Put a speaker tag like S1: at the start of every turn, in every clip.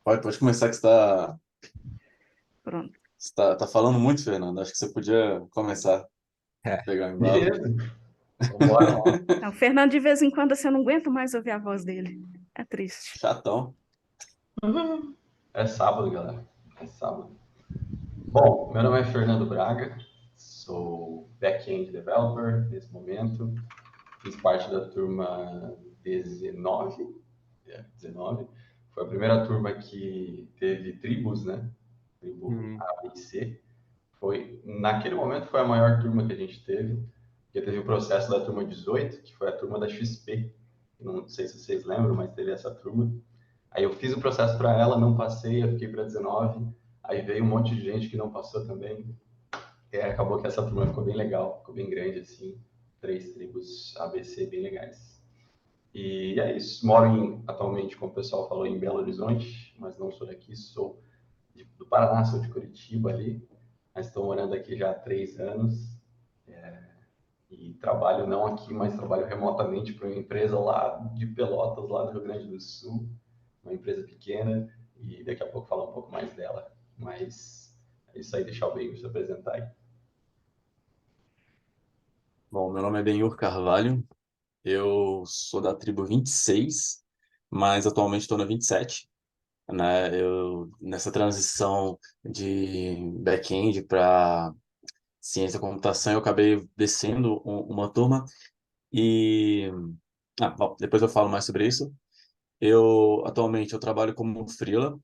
S1: Pode começar que
S2: Pronto.
S1: tá falando muito, Fernando. Acho que você podia começar a
S3: É,
S1: pegar o embalo.
S3: beleza, vambora lá.
S2: Então, o Fernando, de vez em quando, assim, eu não aguento mais ouvir a voz dele. É triste.
S1: Chatão.
S3: É sábado, galera. É sábado. Bom, meu nome é Fernando Braga, sou back-end developer nesse momento. Fiz parte da turma 19. 19. Foi a primeira turma que teve tribos, né? Tribo
S1: Hum.
S3: A, B e C. Naquele momento foi a maior turma que a gente teve, porque teve o processo da turma 18, que foi a turma da XP. Não sei se vocês lembram, mas teve essa turma. Aí eu fiz o processo para ela, não passei, eu fiquei para 19. Aí veio um monte de gente que não passou também. Acabou que essa turma ficou bem legal, ficou bem grande assim, três tribos ABC bem legais. E é isso. Atualmente, como o pessoal falou, em Belo Horizonte, mas não sou daqui, sou do Paraná, sou de Curitiba ali, mas estou morando aqui já há 3 anos e trabalho não aqui, mas trabalho remotamente para uma empresa lá de Pelotas, lá do Rio Grande do Sul, uma empresa pequena, e daqui a pouco falar um pouco mais dela. Mas é isso aí, deixar o Bacon se apresentar aí.
S1: Bom, meu nome é Benhur Carvalho. Eu sou da tribo 26, mas atualmente estou na 27, né? Eu, nessa transição de back-end para ciência da computação, eu acabei descendo uma turma e... bom, depois eu falo mais sobre isso. Atualmente eu trabalho como freela,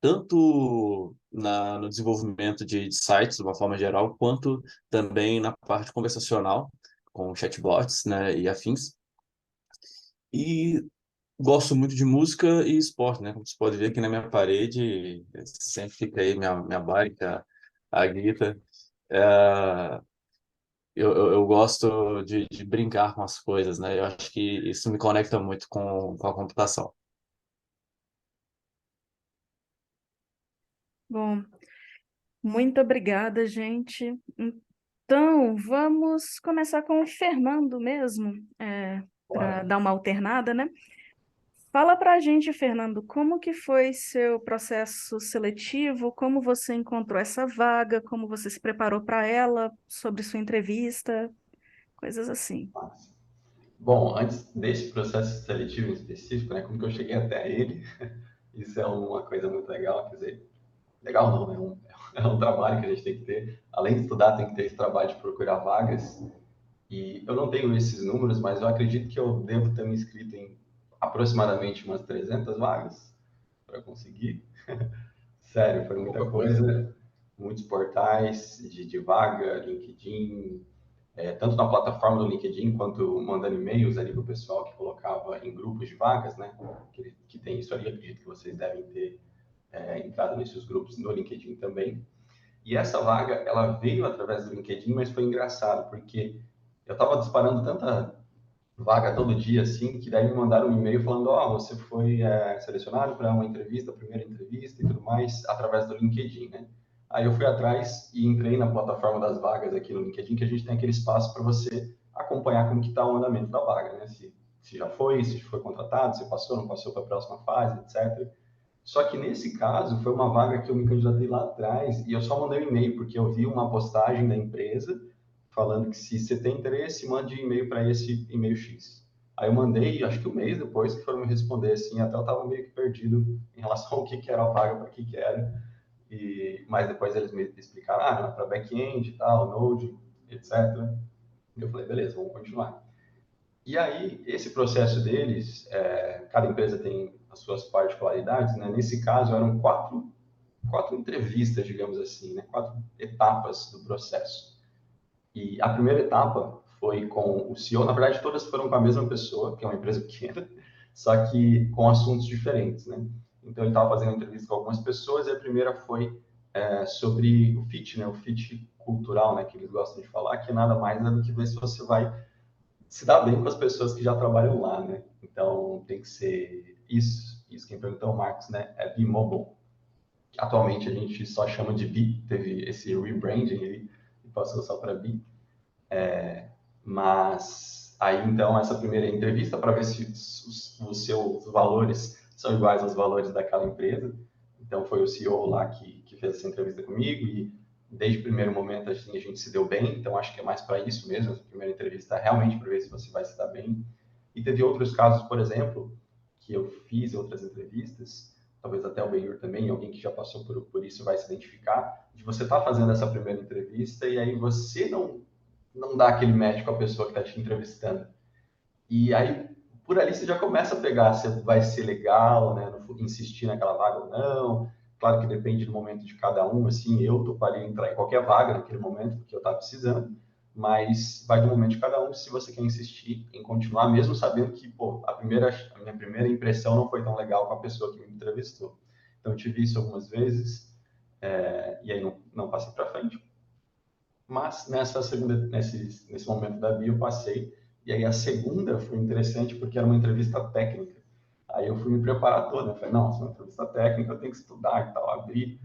S1: tanto no desenvolvimento de sites, de uma forma geral, quanto também na parte conversacional, com chatbots, né, e afins. E gosto muito de música e esporte, né? Como você pode ver aqui na minha parede, sempre fica aí minha bike, a guitarra. É, eu gosto de brincar com as coisas, né? Eu acho que isso me conecta muito com a computação.
S2: Bom, muito obrigada, gente. Então, vamos começar com o Fernando mesmo, para
S3: Bora.
S2: dar uma alternada, né? Fala pra gente, Fernando, como que foi seu processo seletivo? Como você encontrou essa vaga? Como você se preparou para ela? Sobre sua entrevista? Coisas assim.
S3: Bom, antes desse processo seletivo em específico, né, como que eu cheguei até ele, isso é uma coisa muito legal, quer dizer, legal não, né? É um trabalho que a gente tem que ter. Além de estudar, tem que ter esse trabalho de procurar vagas. E eu não tenho esses números, mas eu acredito que eu devo ter me inscrito em aproximadamente umas 300 vagas para conseguir. Sério, foi muita
S1: Pouca coisa.
S3: coisa. Muitos portais de vaga, LinkedIn, tanto na plataforma do LinkedIn quanto mandando e-mails ali para o pessoal que colocava em grupos de vagas, né? Que tem isso ali, acredito que vocês devem ter entrado nesses grupos no LinkedIn também. E essa vaga, ela veio através do LinkedIn, mas foi engraçado, porque eu estava disparando tanta vaga todo dia, assim, que daí me mandaram um e-mail falando, ó, você foi selecionado para uma entrevista, primeira entrevista e tudo mais, através do LinkedIn, né? Aí eu fui atrás e entrei na plataforma das vagas aqui no LinkedIn, que a gente tem aquele espaço para você acompanhar como que está o andamento da vaga, né? Se já foi, se foi contratado, se passou, não passou para a próxima fase, etc. Só que nesse caso, foi uma vaga que eu me candidatei lá atrás e eu só mandei um e-mail, porque eu vi uma postagem da empresa falando que se você tem interesse, mande e-mail para esse e-mail X. Aí eu mandei, acho que um mês depois que foram me responder, assim, até eu estava meio que perdido em relação ao que era a vaga, para que era. Mas depois eles me explicaram, não, é para back-end e tal, Node, etc. E eu falei, beleza, vamos continuar. E aí, esse processo deles, cada empresa tem as suas particularidades, né? Nesse caso, eram quatro entrevistas, digamos assim, né? Quatro etapas do processo. E a primeira etapa foi com o CEO, na verdade, todas foram com a mesma pessoa, que é uma empresa pequena, só que com assuntos diferentes, né? Então, ele estava fazendo entrevista com algumas pessoas e a primeira foi sobre o fit, né? O fit cultural, né? Que eles gostam de falar, que nada mais é do que ver se você vai se dá bem com as pessoas que já trabalham lá, né? Então tem que ser isso quem perguntou, o Marcos, né? É B-Mobile. Atualmente a gente só chama de B, teve esse rebranding aí e passou só para B. Mas aí então essa primeira entrevista para ver se os seus valores são iguais aos valores daquela empresa. Então, foi o CEO lá que fez essa entrevista comigo e desde o primeiro momento assim, a gente se deu bem. Então, acho que é mais para isso mesmo. A primeira entrevista é realmente para ver se você vai se dar bem. E teve outros casos, por exemplo, que eu fiz outras entrevistas, talvez até o Benhur também, alguém que já passou por isso vai se identificar, de você estar fazendo essa primeira entrevista e aí você não dá aquele match com a pessoa que está te entrevistando. E aí, por ali, você já começa a pegar se vai ser legal, né? Insistir naquela vaga ou não. Claro que depende do momento de cada um, assim, eu toparia entrar em qualquer vaga naquele momento, porque eu estava precisando, mas vai do momento de cada um se você quer insistir em continuar, mesmo sabendo que, pô, a minha primeira impressão não foi tão legal com a pessoa que me entrevistou. Então, eu tive isso algumas vezes, e aí não passei para frente. Mas nesse momento da bio eu passei, e aí a segunda foi interessante porque era uma entrevista técnica. Aí eu fui me preparar toda, eu falei, não, se é uma entrevista técnica eu tenho que estudar e tal, abri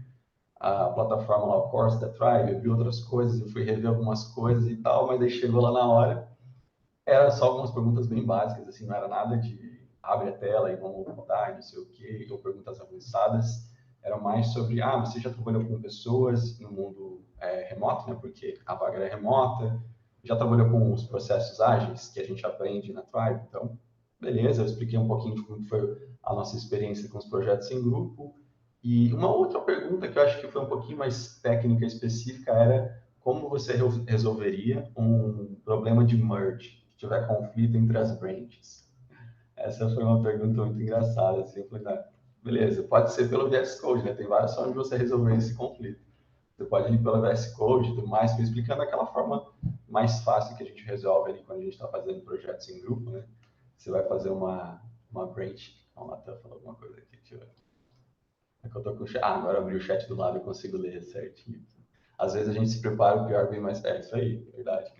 S3: a plataforma lá, o Course da Tribe, eu vi outras coisas, eu fui rever algumas coisas e tal, mas aí chegou lá na hora, era só algumas perguntas bem básicas, assim, não era nada de abre a tela e vamos rodar, não sei o quê, ou perguntas avançadas, era mais sobre, você já trabalhou com pessoas no mundo remoto, né, porque a vaga era remota, já trabalhou com os processos ágeis que a gente aprende na Tribe, então, beleza, eu expliquei um pouquinho de como foi a nossa experiência com os projetos em grupo, e uma outra pergunta que eu acho que foi um pouquinho mais técnica específica era como você resolveria um problema de merge, que tiver conflito entre as branches? Essa foi uma pergunta muito engraçada, assim, eu falei, beleza, pode ser pelo VS Code, né? Tem várias formas de você resolver esse conflito. Você pode ir pelo VS Code e tudo mais, fui explicando aquela forma mais fácil que a gente resolve ali quando a gente está fazendo projetos em grupo, né? Você vai fazer uma branch. Vamos lá, tá falando alguma coisa aqui, deixa eu ver. É que eu tô com o chat. Agora eu abri o chat do lado e consigo ler certinho. Às vezes a gente se prepara, o pior vem mais. É isso aí, verdade.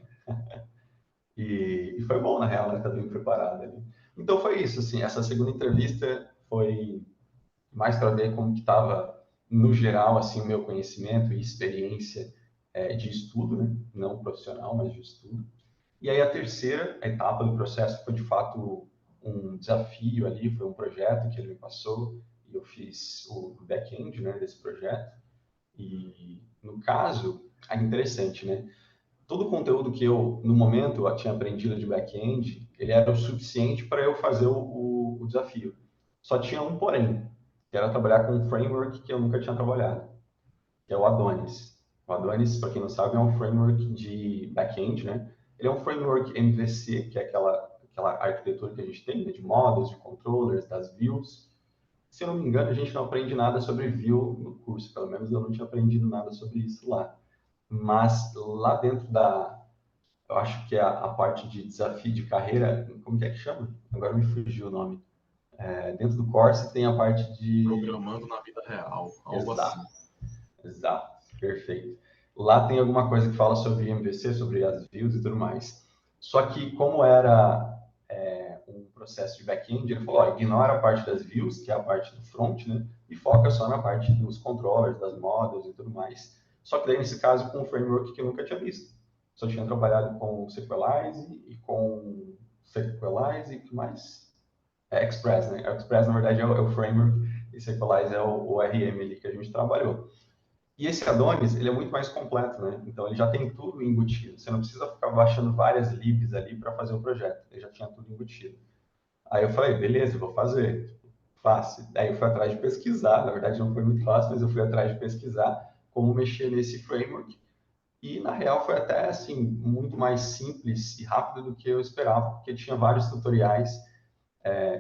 S3: E foi bom, na real, né? Tá bem preparado ali. Então foi isso, assim. Essa segunda entrevista foi mais para ver como que estava, no geral, assim, o meu conhecimento e experiência de estudo, né? Não profissional, mas de estudo. E aí a terceira etapa do processo foi, de fato, um desafio ali, foi um projeto que ele me passou e eu fiz o back-end, né, desse projeto. E, no caso, é interessante, né? Todo o conteúdo que eu, no momento, eu tinha aprendido de back-end, ele era o suficiente para eu fazer o desafio. Só tinha um porém, que era trabalhar com um framework que eu nunca tinha trabalhado, que é o Adonis. O Adonis, para quem não sabe, é um framework de back-end, né? Ele é um framework MVC, que é aquela arquitetura que a gente tem, né, de models, de controllers, das views. Se eu não me engano, a gente não aprende nada sobre view no curso, pelo menos eu não tinha aprendido nada sobre isso lá. Mas lá dentro eu acho que é a parte de desafio de carreira, como que é que chama? Agora me fugiu o nome. Dentro do Corsa tem a parte de...
S1: Programando na vida real, algo assim.
S3: Exato, exato, perfeito. Lá tem alguma coisa que fala sobre MVC, sobre as views e tudo mais. Só que como era um processo de back-end, ele falou, ignora a parte das views, que é a parte do front, né? E foca só na parte dos controllers, das models e tudo mais. Só que daí, nesse caso, com um framework que eu nunca tinha visto. Só tinha trabalhado com Sequelize e com Sequelize e o que mais? Express, né? Express, na verdade, é o framework e Sequelize é o RM ali que a gente trabalhou. E esse Adonis, ele é muito mais completo, né? Então, ele já tem tudo embutido. Você não precisa ficar baixando várias libs ali para fazer o projeto. Ele já tinha tudo embutido. Aí eu falei, beleza, vou fazer. Fácil. Aí eu fui atrás de pesquisar. Na verdade, não foi muito fácil, mas eu fui atrás de pesquisar como mexer nesse framework. E, na real, foi até, assim, muito mais simples e rápido do que eu esperava, porque tinha vários tutoriais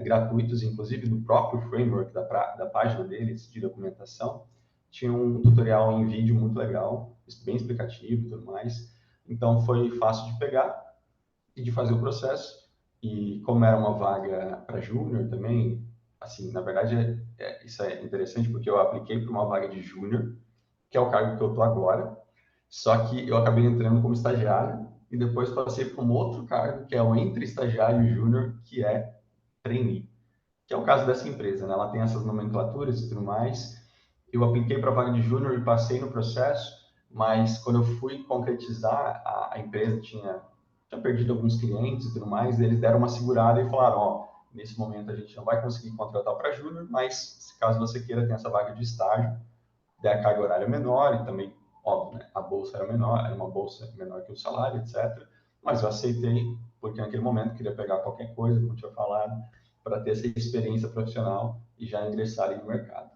S3: gratuitos, inclusive do próprio framework, da página deles, de documentação. Tinha um tutorial em vídeo muito legal, bem explicativo e tudo mais. Então, foi fácil de pegar e de fazer o processo. E como era uma vaga para júnior também, assim, na verdade, isso é interessante porque eu apliquei para uma vaga de júnior, que é o cargo que eu estou agora, só que eu acabei entrando como estagiário e depois passei para um outro cargo, que é o entre estagiário e júnior, que é trainee, que é o caso dessa empresa, né? Ela tem essas nomenclaturas e tudo mais. Eu apliquei para a vaga de júnior e passei no processo, mas quando eu fui concretizar, a empresa tinha perdido alguns clientes e tudo mais, eles deram uma segurada e falaram, nesse momento a gente não vai conseguir contratar para júnior, mas caso você queira ter essa vaga de estágio, daí a carga horária é menor e também, óbvio, né, a bolsa era menor, era uma bolsa menor que o salário, etc. Mas eu aceitei, porque naquele momento eu queria pegar qualquer coisa, como eu tinha falado, para ter essa experiência profissional e já ingressar ali no mercado.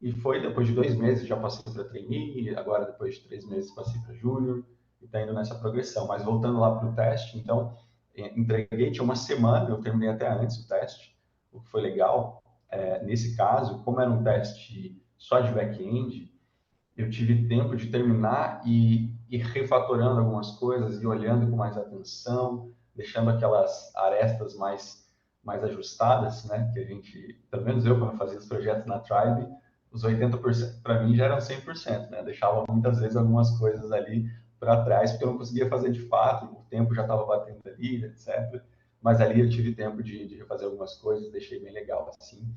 S3: E foi depois de 2 meses, já passei para trainee, agora depois de 3 meses passei para júnior, e está indo nessa progressão. Mas voltando lá para o teste, então, entreguei, tinha uma semana, eu terminei até antes o teste, o que foi legal. Nesse caso, como era um teste só de back-end, eu tive tempo de terminar e ir refatorando algumas coisas e olhando com mais atenção, deixando aquelas arestas mais ajustadas, né? Que a gente, pelo menos eu, quando fazia os projetos na Tribe, os 80% para mim já eram 100%, né? Deixava muitas vezes algumas coisas ali para trás, porque eu não conseguia fazer de fato, o tempo já estava batendo ali, etc. Mas ali eu tive tempo de refazer algumas coisas, deixei bem legal, assim.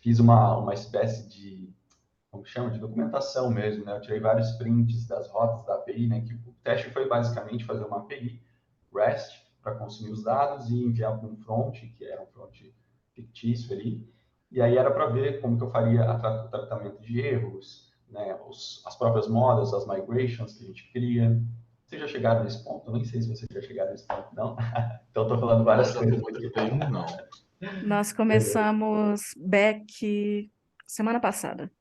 S3: Fiz uma espécie de, como chama, de documentação mesmo, né? Eu tirei vários prints das rotas da API, né? Que o teste foi basicamente fazer uma API REST para consumir os dados e enviar para um front, que era um front fictício ali. E aí era para ver como que eu faria o tratamento de erros, né? As próprias modas, as migrations que a gente cria. Vocês já chegaram nesse ponto? Eu nem sei se vocês já chegaram nesse ponto, não. Então, estou falando
S4: Não,
S3: várias
S4: já
S3: coisas
S4: tô
S3: aqui.
S4: bem, não.
S2: Nós começamos back semana passada.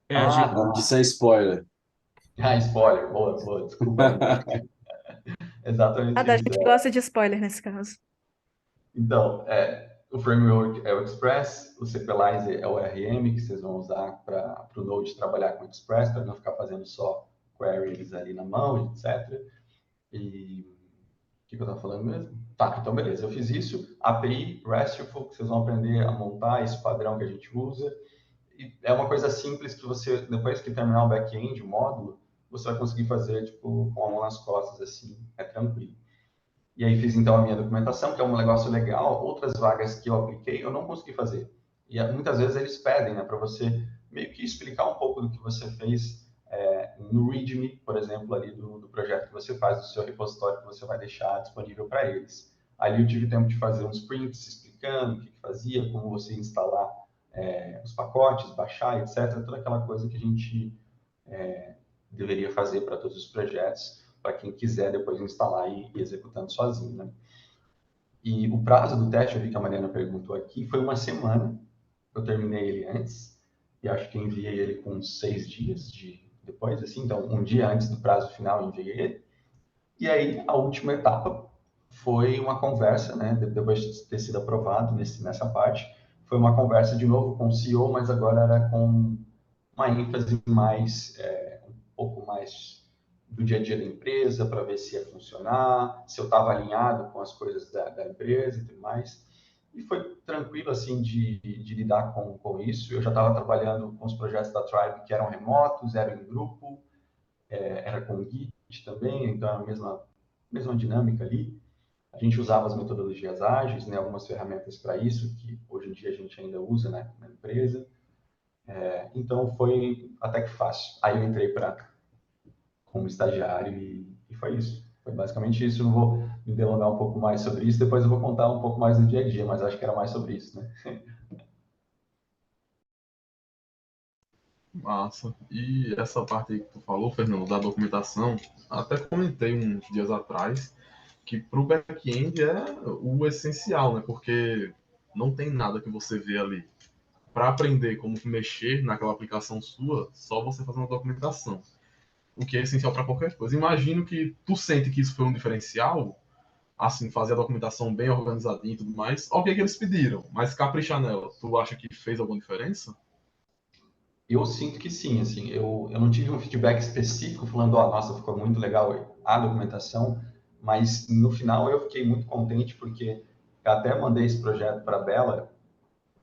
S4: A gente,
S1: Isso é spoiler.
S3: Spoiler. Boa, boa. Desculpa aí.
S2: A
S3: Exatamente
S2: da
S3: isso.
S2: gente gosta de spoiler nesse caso.
S3: Então, o framework é o Express, o CPLize é o RM, que vocês vão usar para o Node trabalhar com o Express, para não ficar fazendo só queries ali na mão, etc. E o que eu estava falando mesmo? Tá, então beleza, eu fiz isso. API, RESTful, que vocês vão aprender a montar esse padrão que a gente usa. E é uma coisa simples que você, depois que terminar o back-end, o módulo, você vai conseguir fazer, tipo, com a mão nas costas, assim, é tranquilo. E aí fiz então a minha documentação, que é um negócio legal. Outras vagas que eu apliquei, eu não consegui fazer. E muitas vezes eles pedem, né, para você meio que explicar um pouco do que você fez no README, por exemplo, ali do projeto que você faz, do seu repositório que você vai deixar disponível para eles. Ali eu tive tempo de fazer uns prints explicando o que fazia, como você instalar os pacotes, baixar, etc. Toda aquela coisa que a gente deveria fazer para todos os projetos, para quem quiser depois instalar e ir executando sozinho, né? E o prazo do teste, eu vi que a Mariana perguntou aqui, foi uma semana. Eu terminei ele antes, e acho que enviei ele com 6 dias depois, assim, então um dia antes do prazo final eu enviei ele. E aí a última etapa foi uma conversa, né? Depois de ter sido aprovado nessa parte, foi uma conversa de novo com o CEO, mas agora era com uma ênfase um pouco mais do dia a dia da empresa, para ver se ia funcionar, se eu estava alinhado com as coisas da empresa e tudo mais. E foi tranquilo, assim, de lidar com isso. Eu já estava trabalhando com os projetos da Tribe que eram remotos, eram em grupo, era com o Git também, então era a mesma dinâmica ali. A gente usava as metodologias ágeis, né, algumas ferramentas para isso, que hoje em dia a gente ainda usa, né, na empresa. Então foi até que fácil. Aí eu entrei como estagiário e foi isso. Foi basicamente isso. Eu não vou me delongar um pouco mais sobre isso. Depois eu vou contar um pouco mais do dia a dia, mas acho que era mais sobre isso, né?
S4: massa. E essa parte aí que tu falou, Fernando, da documentação, até comentei uns dias atrás que para o back-end é o essencial, né? Porque não tem nada que você vê ali. Para aprender como mexer naquela aplicação sua, só você fazer uma documentação. O que é essencial para qualquer coisa. Imagino que tu sente que isso foi um diferencial, assim, fazer a documentação bem organizadinha e tudo mais. Ok que eles pediram, mas caprichar nela, tu acha que fez alguma diferença?
S3: Eu sinto que sim, assim, eu não tive um feedback específico falando, nossa, ficou muito legal a documentação, mas no final eu fiquei muito contente porque eu até mandei esse projeto para a Bela,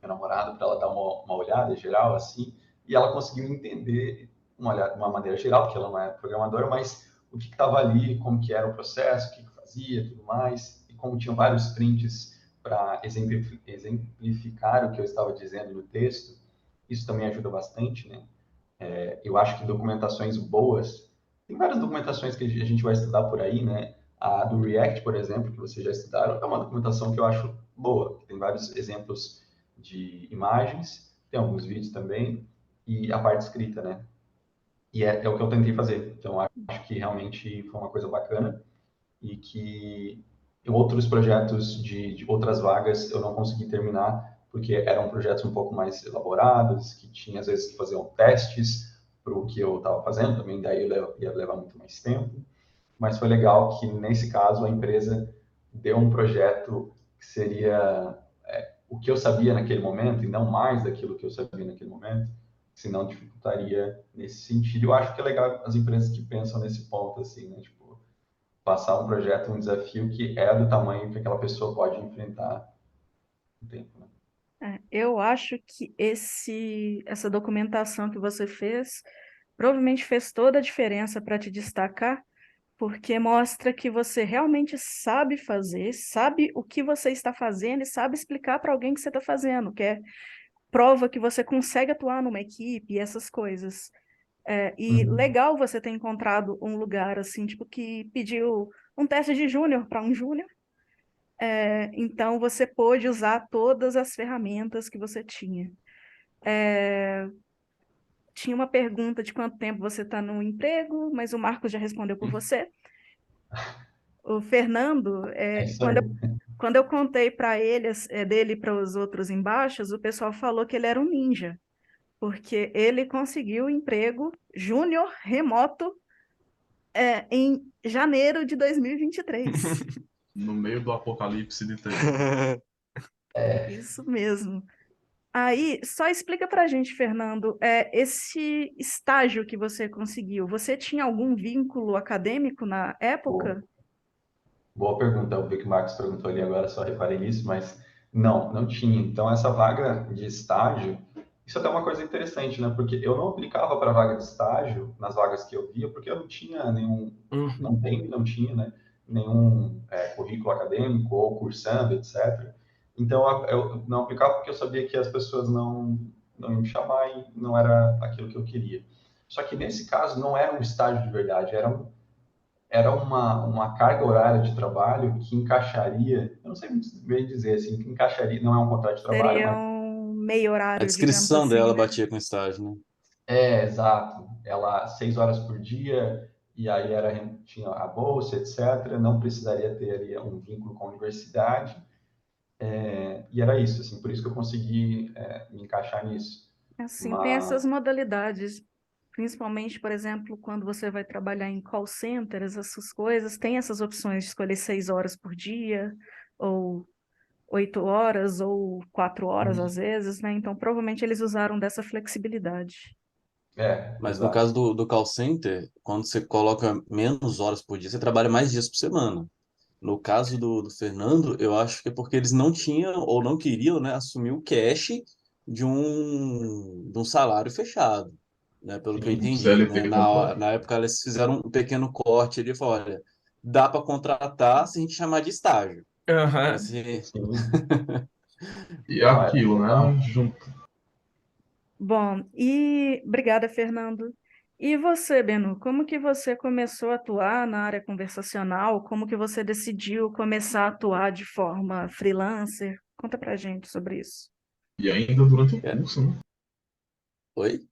S3: minha namorada, para ela dar uma olhada geral, assim, e ela conseguiu entender de uma maneira geral, porque ela não é programadora, mas o que estava ali, como que era o processo, o que fazia, tudo mais, e como tinham vários prints para exemplificar o que eu estava dizendo no texto, isso também ajuda bastante, né? Eu acho que documentações boas, tem várias documentações que a gente vai estudar por aí, né? A do React, por exemplo, que vocês já estudaram, é uma documentação que eu acho boa. Tem vários exemplos de imagens, tem alguns vídeos também, e a parte escrita, né? E é o que eu tentei fazer. Então, acho que realmente foi uma coisa bacana e que outros projetos de outras vagas eu não consegui terminar, porque eram projetos um pouco mais elaborados, que tinha às vezes que fazer testes para o que eu estava fazendo, também daí ia levar muito mais tempo. Mas foi legal que, nesse caso, a empresa deu um projeto que seria o que eu sabia naquele momento e não mais daquilo que eu sabia naquele momento, senão dificultaria nesse sentido. Eu acho que é legal as empresas que pensam nesse ponto, assim, né? Tipo, passar um projeto, um desafio que é do tamanho que aquela pessoa pode enfrentar no tempo, né?
S2: Eu acho que essa documentação que você fez provavelmente fez toda a diferença para te destacar, porque mostra que você realmente sabe fazer, sabe o que você está fazendo e sabe explicar para alguém que você está fazendo, que é prova que você consegue atuar numa equipe e essas coisas. E
S3: Uhum.
S2: legal você ter encontrado um lugar assim, tipo, que pediu um teste de júnior para um júnior. Então você pôde usar todas as ferramentas que você tinha. Tinha uma pergunta de quanto tempo você está no emprego, mas o Marcos já respondeu por você. O Fernando,
S3: É isso aí.
S2: quando eu contei para ele, dele para os outros embaixo, o pessoal falou que ele era um ninja, porque ele conseguiu emprego júnior remoto, em janeiro de 2023.
S4: No meio do apocalipse de TI.
S2: Isso mesmo. Aí, só explica para a gente, Fernando, esse estágio que você conseguiu, você tinha algum vínculo acadêmico na
S3: Boa,
S2: época?
S3: boa pergunta. Eu vi que o Marcos perguntou ali agora, só reparei nisso, mas não tinha. Então, essa vaga de estágio, isso até é uma coisa interessante, né? Porque eu não aplicava para vaga de estágio nas vagas que eu via, porque eu não tinha nenhum,
S1: Uhum.
S3: não tinha, né? Nenhum currículo acadêmico ou cursando, etc. Então, eu não aplicava porque eu sabia que as pessoas não iam me chamar e não era aquilo que eu queria. Só que nesse caso não era um estágio de verdade, era uma carga horária de trabalho que encaixaria, eu não sei muito bem dizer assim, que encaixaria, não é um contrato de trabalho,
S2: Seria
S3: mas
S2: um meio
S1: A
S2: horário, digamos
S1: descrição
S2: assim,
S1: dela
S2: né?
S1: batia com estágio, né?
S3: exato. Ela 6 horas por dia e aí tinha a bolsa, etc. Não precisaria ter ali um vínculo com a universidade. E era isso, assim, por isso que eu consegui me encaixar nisso.
S2: Assim, tem essas
S3: Mas
S2: modalidades, principalmente, por exemplo, quando você vai trabalhar em call centers, essas coisas, tem essas opções de escolher 6 horas por dia, ou 8 horas, ou 4 horas às vezes, né? Então, provavelmente eles usaram dessa flexibilidade.
S1: Mas no
S3: exato.
S1: caso do call center, quando você coloca menos horas por dia, você trabalha mais dias por semana. No caso do Fernando, eu acho que é porque eles não tinham ou não queriam, né, assumir o cash de um salário fechado, né, pelo que eu
S3: Sim,
S4: Um
S1: entendi, né?
S4: CLT
S1: Na,
S4: completo.
S1: na época eles fizeram um pequeno corte ali e falaram, olha, dá para contratar se a gente chamar de estágio, né?
S5: Aham.
S1: Se,
S3: sim.
S4: E é
S3: Não, é
S4: aquilo, né?
S3: total.
S2: Bom, e obrigada, Fernando. E você, Benu, como que você começou a atuar na área conversacional? Como que você decidiu começar a atuar de forma freelancer? Conta pra gente sobre isso.
S4: E ainda durante o
S1: é,
S4: curso, né?
S1: oi?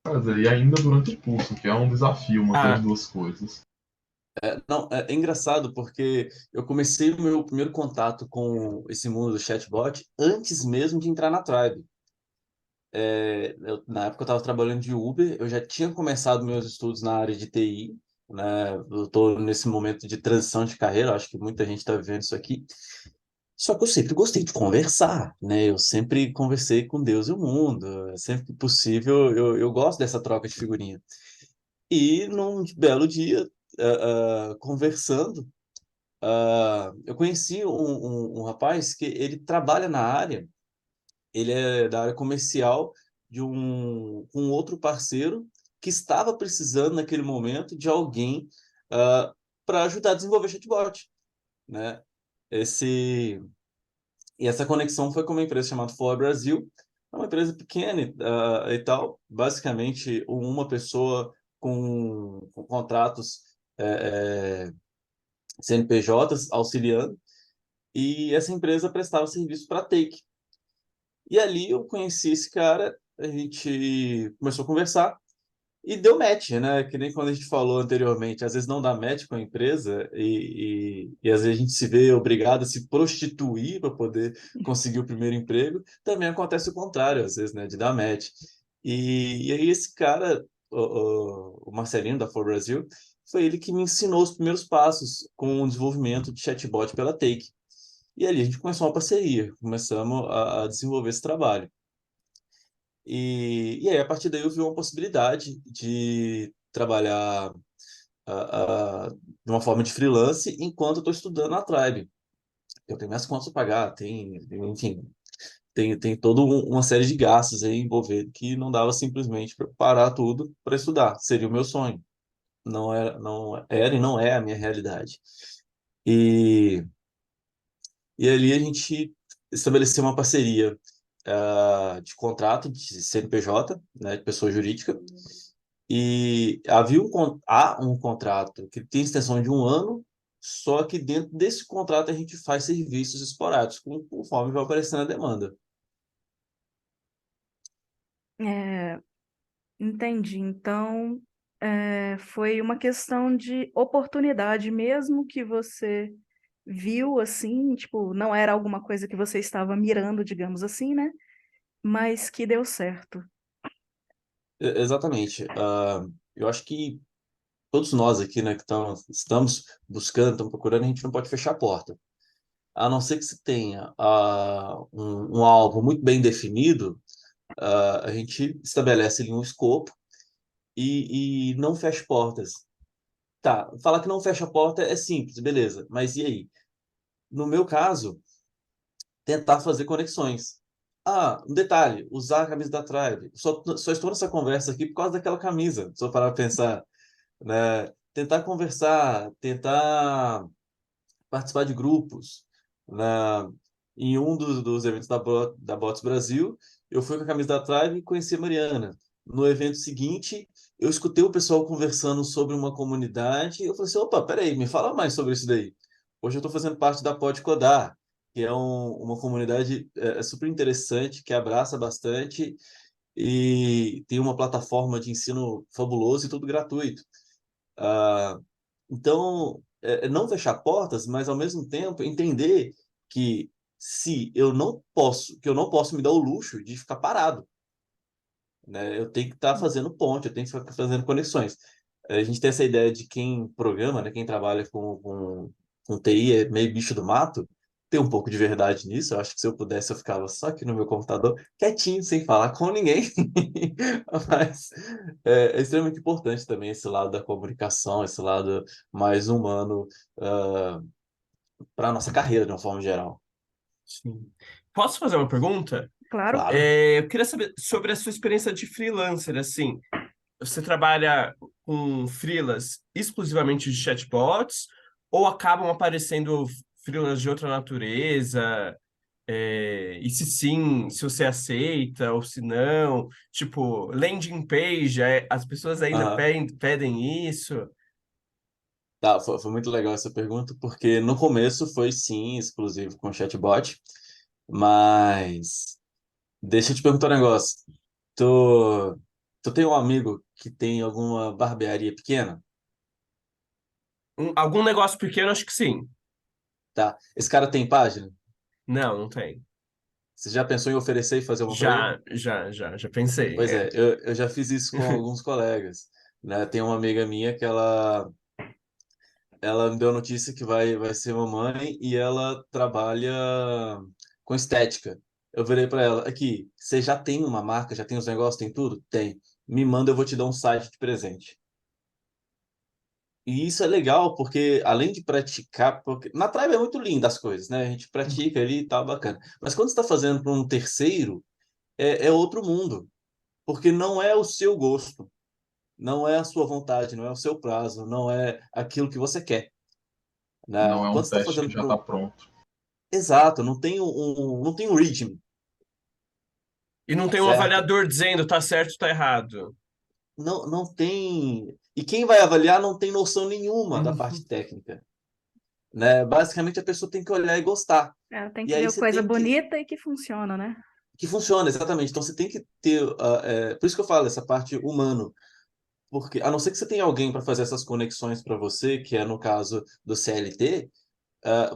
S4: Quer dizer, e ainda durante o curso, que é um desafio manter as
S5: Ah,
S4: duas coisas.
S1: Não, é engraçado porque eu comecei o meu primeiro contato com esse mundo do chatbot antes mesmo de entrar na Tribe. Na época eu estava trabalhando de Uber, eu já tinha começado meus estudos na área de TI, né? Eu estou nesse momento de transição de carreira, acho que muita gente está vivendo isso aqui. Só que eu sempre gostei de conversar, né? Eu sempre conversei com Deus e o mundo, sempre que possível eu gosto dessa troca de figurinha. E num belo dia, conversando, eu conheci um rapaz que ele trabalha na área, ele é da área comercial de um outro parceiro que estava precisando naquele momento de alguém para ajudar a desenvolver chatbot, né? Esse, e essa conexão foi com uma empresa chamada For Brasil, é uma empresa pequena e tal, basicamente uma pessoa com contratos CNPJs auxiliando, e essa empresa prestava serviço para a Take. E ali eu conheci esse cara, a gente começou a conversar e deu match, né? Que nem quando a gente falou anteriormente, às vezes não dá match com a empresa e às vezes a gente se vê obrigado a se prostituir para poder conseguir o primeiro emprego. Também acontece o contrário, às vezes, né? De dar match. E aí esse cara, o Marcelinho da For Brasil, foi ele que me ensinou os primeiros passos com o desenvolvimento de chatbot pela Take. E ali a gente começou uma parceria, começamos a desenvolver esse trabalho. E aí, a partir daí, eu vi uma possibilidade de trabalhar de uma forma de freelance enquanto eu estou estudando na Tribe. Eu tenho minhas contas a pagar, enfim, tem toda uma série de gastos aí envolvido que não dava simplesmente para parar tudo para estudar. Seria o meu sonho. Não era e não é a minha realidade. E, e ali a gente estabeleceu uma parceria de contrato de CNPJ, né, de pessoa jurídica, e há um contrato que tem extensão de um ano, só que dentro desse contrato a gente faz serviços esporádicos, conforme vai aparecendo a demanda.
S2: É, entendi. Então, foi uma questão de oportunidade mesmo que você viu assim, tipo, não era alguma coisa que você estava mirando, digamos assim, né? Mas que deu certo.
S1: Exatamente. Eu acho que todos nós aqui, né, que estamos buscando, estamos procurando, a gente não pode fechar a porta. A não ser que se tenha um alvo muito bem definido, a gente estabelece ali um escopo e não fecha portas. Tá, falar que não fecha a porta é simples, beleza, mas e aí? No meu caso, tentar fazer conexões. Um detalhe, usar a camisa da Tribe. Só estou nessa conversa aqui por causa daquela camisa, se eu parar para pensar, né? Tentar conversar, tentar participar de grupos, né? Em um dos eventos da Bots Brasil, eu fui com a camisa da Tribe e conheci a Mariana. No evento seguinte, eu escutei o pessoal conversando sobre uma comunidade e eu falei assim, opa, peraí, me fala mais sobre isso daí. Hoje eu estou fazendo parte da Pod Codar, que é uma comunidade super interessante, que abraça bastante e tem uma plataforma de ensino fabuloso e tudo gratuito. Ah, então, não fechar portas, mas ao mesmo tempo entender que se eu não posso, que eu não posso me dar o luxo de ficar parado, né? Eu tenho que estar fazendo ponte, eu tenho que ficar fazendo conexões. A gente tem essa ideia de quem programa, né? Quem trabalha com TI é meio bicho do mato. Tem um pouco de verdade nisso. Eu acho que se eu pudesse, eu ficava só aqui no meu computador, quietinho, sem falar com ninguém. Mas é extremamente importante também esse lado da comunicação, esse lado mais humano, para a nossa carreira, de uma forma geral.
S5: Sim. Posso fazer uma pergunta?
S2: Claro.
S1: Claro.
S5: Eu queria saber sobre a sua experiência de freelancer, assim. Você trabalha com freelas exclusivamente de chatbots ou acabam aparecendo freelas de outra natureza? E se sim, se você aceita ou se não? Tipo, landing page, as pessoas ainda
S1: Aham.
S5: pedem isso?
S1: Tá, foi muito legal essa pergunta, porque no começo foi sim exclusivo com chatbot, mas deixa eu te perguntar um negócio. Tu tem um amigo que tem alguma barbearia pequena?
S5: Algum negócio pequeno, acho que sim.
S1: Tá. Esse cara tem página?
S5: Não, não tem.
S1: Você já pensou em oferecer e fazer uma para ele?
S5: Já pensei.
S1: Pois é, eu já fiz isso com alguns colegas, né? Tem uma amiga minha que ela me deu a notícia que vai ser mamãe e ela trabalha com estética. Eu virei para ela, aqui, você já tem uma marca, já tem os negócios, tem tudo? Tem. Me manda, eu vou te dar um site de presente. E isso é legal, porque além de praticar, porque na Tribe é muito linda as coisas, né? A gente pratica ali e tal, bacana. Mas quando você está fazendo para um terceiro, é outro mundo, porque não é o seu gosto, não é a sua vontade, não é o seu prazo, não é aquilo que você quer,
S4: Não
S1: né?
S4: é um
S1: Quando você está
S4: teste que
S1: fazendo
S4: já
S1: para
S4: está pronto.
S1: Exato, não tem um ritmo,
S5: E não tem um
S1: certo?
S5: avaliador dizendo tá certo, tá errado.
S1: Não tem. E quem vai avaliar não tem noção nenhuma da parte técnica, né? Basicamente a pessoa tem que olhar e gostar.
S2: Tem
S1: E
S2: que
S1: aí
S2: ver
S1: você
S2: coisa
S1: tem que.
S2: bonita e que funciona, né?
S1: que funciona, exatamente. Então você tem que ter, por isso que eu falo, essa parte humano, porque a não ser que você tenha alguém para fazer essas conexões para você, que é no caso do CLT,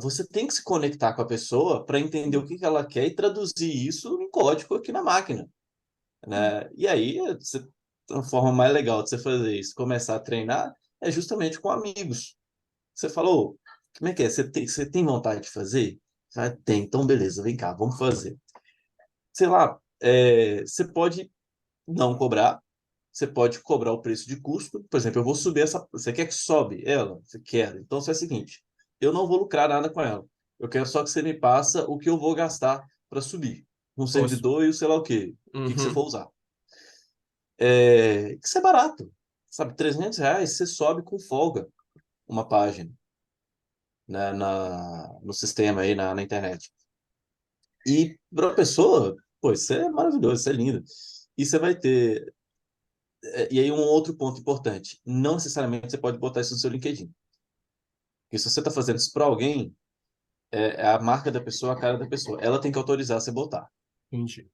S1: você tem que se conectar com a pessoa para entender o que que ela quer e traduzir isso em código aqui na máquina, né? E aí, a forma mais legal de você fazer isso, começar a treinar, é justamente com amigos. Você falou, como é que é? Você tem vontade de fazer? Ah, tem, então beleza, vem cá, vamos fazer. Sei lá, você pode não cobrar, você pode cobrar o preço de custo. Por exemplo, eu vou subir essa. Você quer que sobe ela? Você quer. Então, é o seguinte: eu não vou lucrar nada com ela. Eu quero só que você me passa o que eu vou gastar para subir. Um
S5: Posso.
S1: servidor e o sei lá o quê. O que que você
S5: Uhum.
S1: for usar. Isso é barato. Sabe, R$ 300 você sobe com folga uma página, né, no sistema aí, na internet. E para a pessoa, pô, isso é maravilhoso, isso é lindo. E você vai ter. E aí, um outro ponto importante: não necessariamente você pode botar isso no seu LinkedIn. Porque se você está fazendo isso para alguém, é a marca da pessoa, a cara da pessoa. Ela tem que autorizar você botar.
S5: Entendi.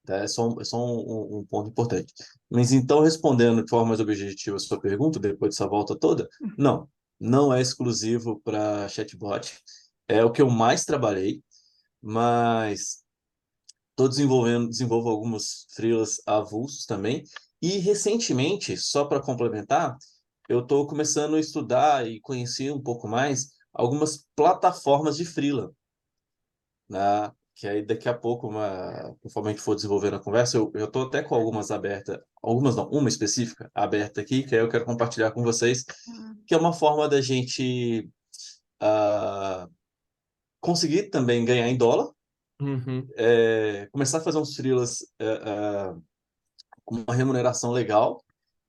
S1: Tá? É só um ponto importante. Mas então, respondendo de forma mais objetiva a sua pergunta, depois dessa volta toda, não, não é exclusivo para chatbot. É o que eu mais trabalhei, mas estou desenvolvo alguns freelas avulsos também. E recentemente, só para complementar, eu estou começando a estudar e conhecer um pouco mais algumas plataformas de freela, né? Que aí daqui a pouco, conforme a gente for desenvolvendo a conversa, eu estou até com algumas abertas, algumas não, uma específica aberta aqui, que aí eu quero compartilhar com vocês, que é uma forma da gente ah, conseguir também ganhar em dólar,
S5: Uhum.
S1: começar a fazer uns freelas com uma remuneração legal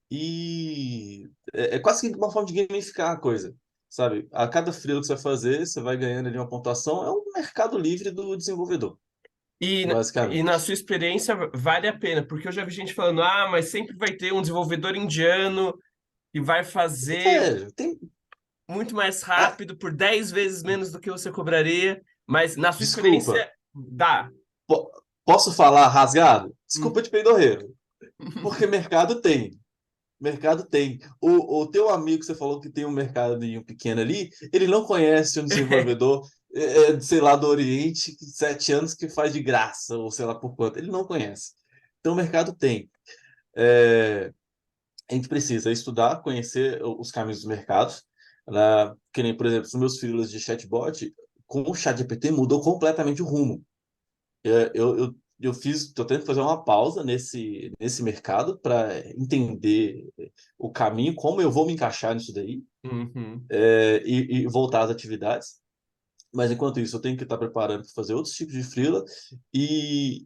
S1: e é quase que uma forma de gamificar a coisa, sabe? A cada freela que você vai fazer, você vai ganhando ali uma pontuação, é um mercado livre do desenvolvedor,
S5: E na
S1: basicamente.
S5: sua experiência vale a pena, porque eu já vi gente falando, ah, mas sempre vai ter um desenvolvedor indiano que vai fazer
S1: Tem,
S5: muito mais
S1: ah,
S5: rápido por 10 vezes menos do que você cobraria, mas na sua
S1: desculpa,
S5: experiência dá.
S1: posso falar rasgado?
S5: Hum.
S1: Desculpa de peidorreiro, porque mercado tem. Mercado tem. O teu amigo que você falou que tem um mercadinho pequeno ali, ele não conhece um desenvolvedor, sei lá, do Oriente, 7 anos que faz de graça, ou sei lá por quanto. Ele não conhece. Então, o mercado tem. É, a gente precisa estudar, conhecer os caminhos dos mercados. Né? Que nem, por exemplo, os meus freelas de chatbot, com o ChatGPT mudou completamente o rumo. Eu tô tentando fazer uma pausa nesse mercado para entender o caminho, como eu vou me encaixar nisso daí,
S5: Uhum.
S1: e voltar às atividades. Mas enquanto isso, eu tenho que estar preparando para fazer outros tipos de freela e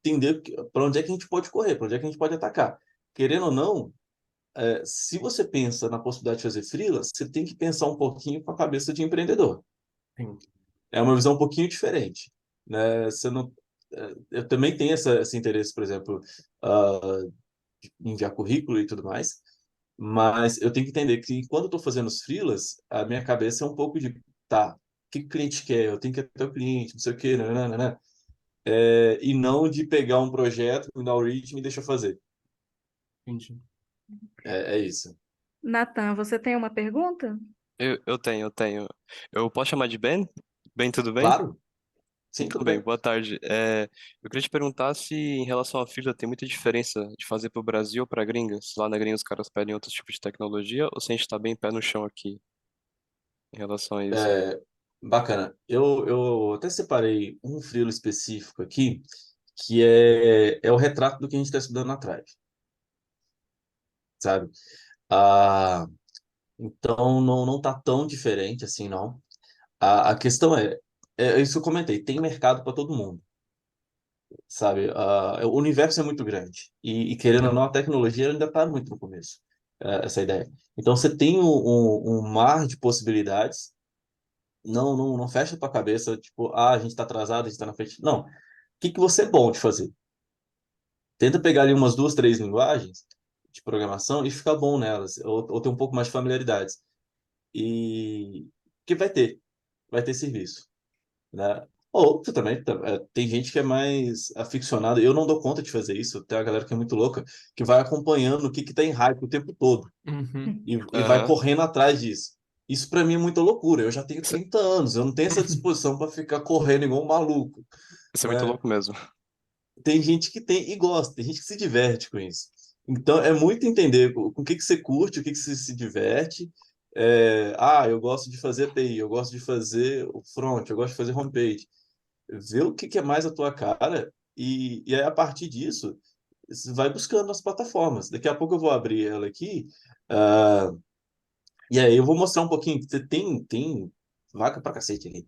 S1: entender para onde é que a gente pode correr, para onde é que a gente pode atacar. Querendo ou não, se você pensa na possibilidade de fazer freela, você tem que pensar um pouquinho com a cabeça de empreendedor.
S5: Sim.
S1: É uma visão um pouquinho diferente, né? Você não, eu também tenho esse interesse, por exemplo, de enviar currículo e tudo mais, mas eu tenho que entender que quando eu estou fazendo os freelas, a minha cabeça é um pouco de, tá, o que o cliente quer? Eu tenho que ir até o cliente, não sei o quê, né? E não de pegar um projeto, me dar o ritmo e deixa eu fazer.
S5: Entendi.
S1: É isso.
S2: Natan, você tem uma pergunta?
S6: Eu tenho. Eu posso chamar de Ben? Ben, tudo bem?
S1: Claro, sim, tudo
S6: Tudo bem,
S1: bem.
S6: boa tarde. Eu queria te perguntar se, em relação à fila, tem muita diferença de fazer para o Brasil ou para gringa? Se lá na gringa os caras pedem outros tipos de tecnologia, ou se a gente está bem pé no chão aqui em relação a isso?
S1: É, bacana. Eu até separei um freelo específico aqui, que é o retrato do que a gente está estudando na Tribe, sabe? Ah, então, não tá tão diferente assim, não. A questão é isso que eu comentei, tem mercado para todo mundo, sabe? O universo é muito grande e querendo ou não, a tecnologia ainda está muito no começo, essa ideia. Então, você tem um mar de possibilidades, não fecha tua cabeça, tipo, a gente está atrasado, a gente está na frente. Não. O que que você é bom de fazer? Tenta pegar ali umas duas, três linguagens de programação e ficar bom nelas, ou ter um pouco mais de familiaridades. E que vai ter serviço, né? Ou tu também, tem gente que é mais aficionada. Eu não dou conta de fazer isso. Tem a galera que é muito louca, que vai acompanhando o que tá em hype o tempo todo
S5: Uhum.
S1: e vai
S6: Aham.
S1: correndo atrás disso. Isso pra mim é muita loucura. Eu já tenho
S6: Isso,
S1: 30 anos, eu não tenho essa disposição para ficar correndo igual um maluco,
S6: isso é muito
S1: né?
S6: louco mesmo.
S1: Tem gente que tem e gosta, tem gente que se diverte com isso. Então é muito entender com o que você curte, o que você se diverte. Eu gosto de fazer API, eu gosto de fazer o front, eu gosto de fazer homepage. Ver o que é mais a tua cara e aí a partir disso você vai buscando as plataformas. Daqui a pouco eu vou abrir ela aqui, ah, e aí eu vou mostrar um pouquinho. Você tem vaga pra cacete aqui.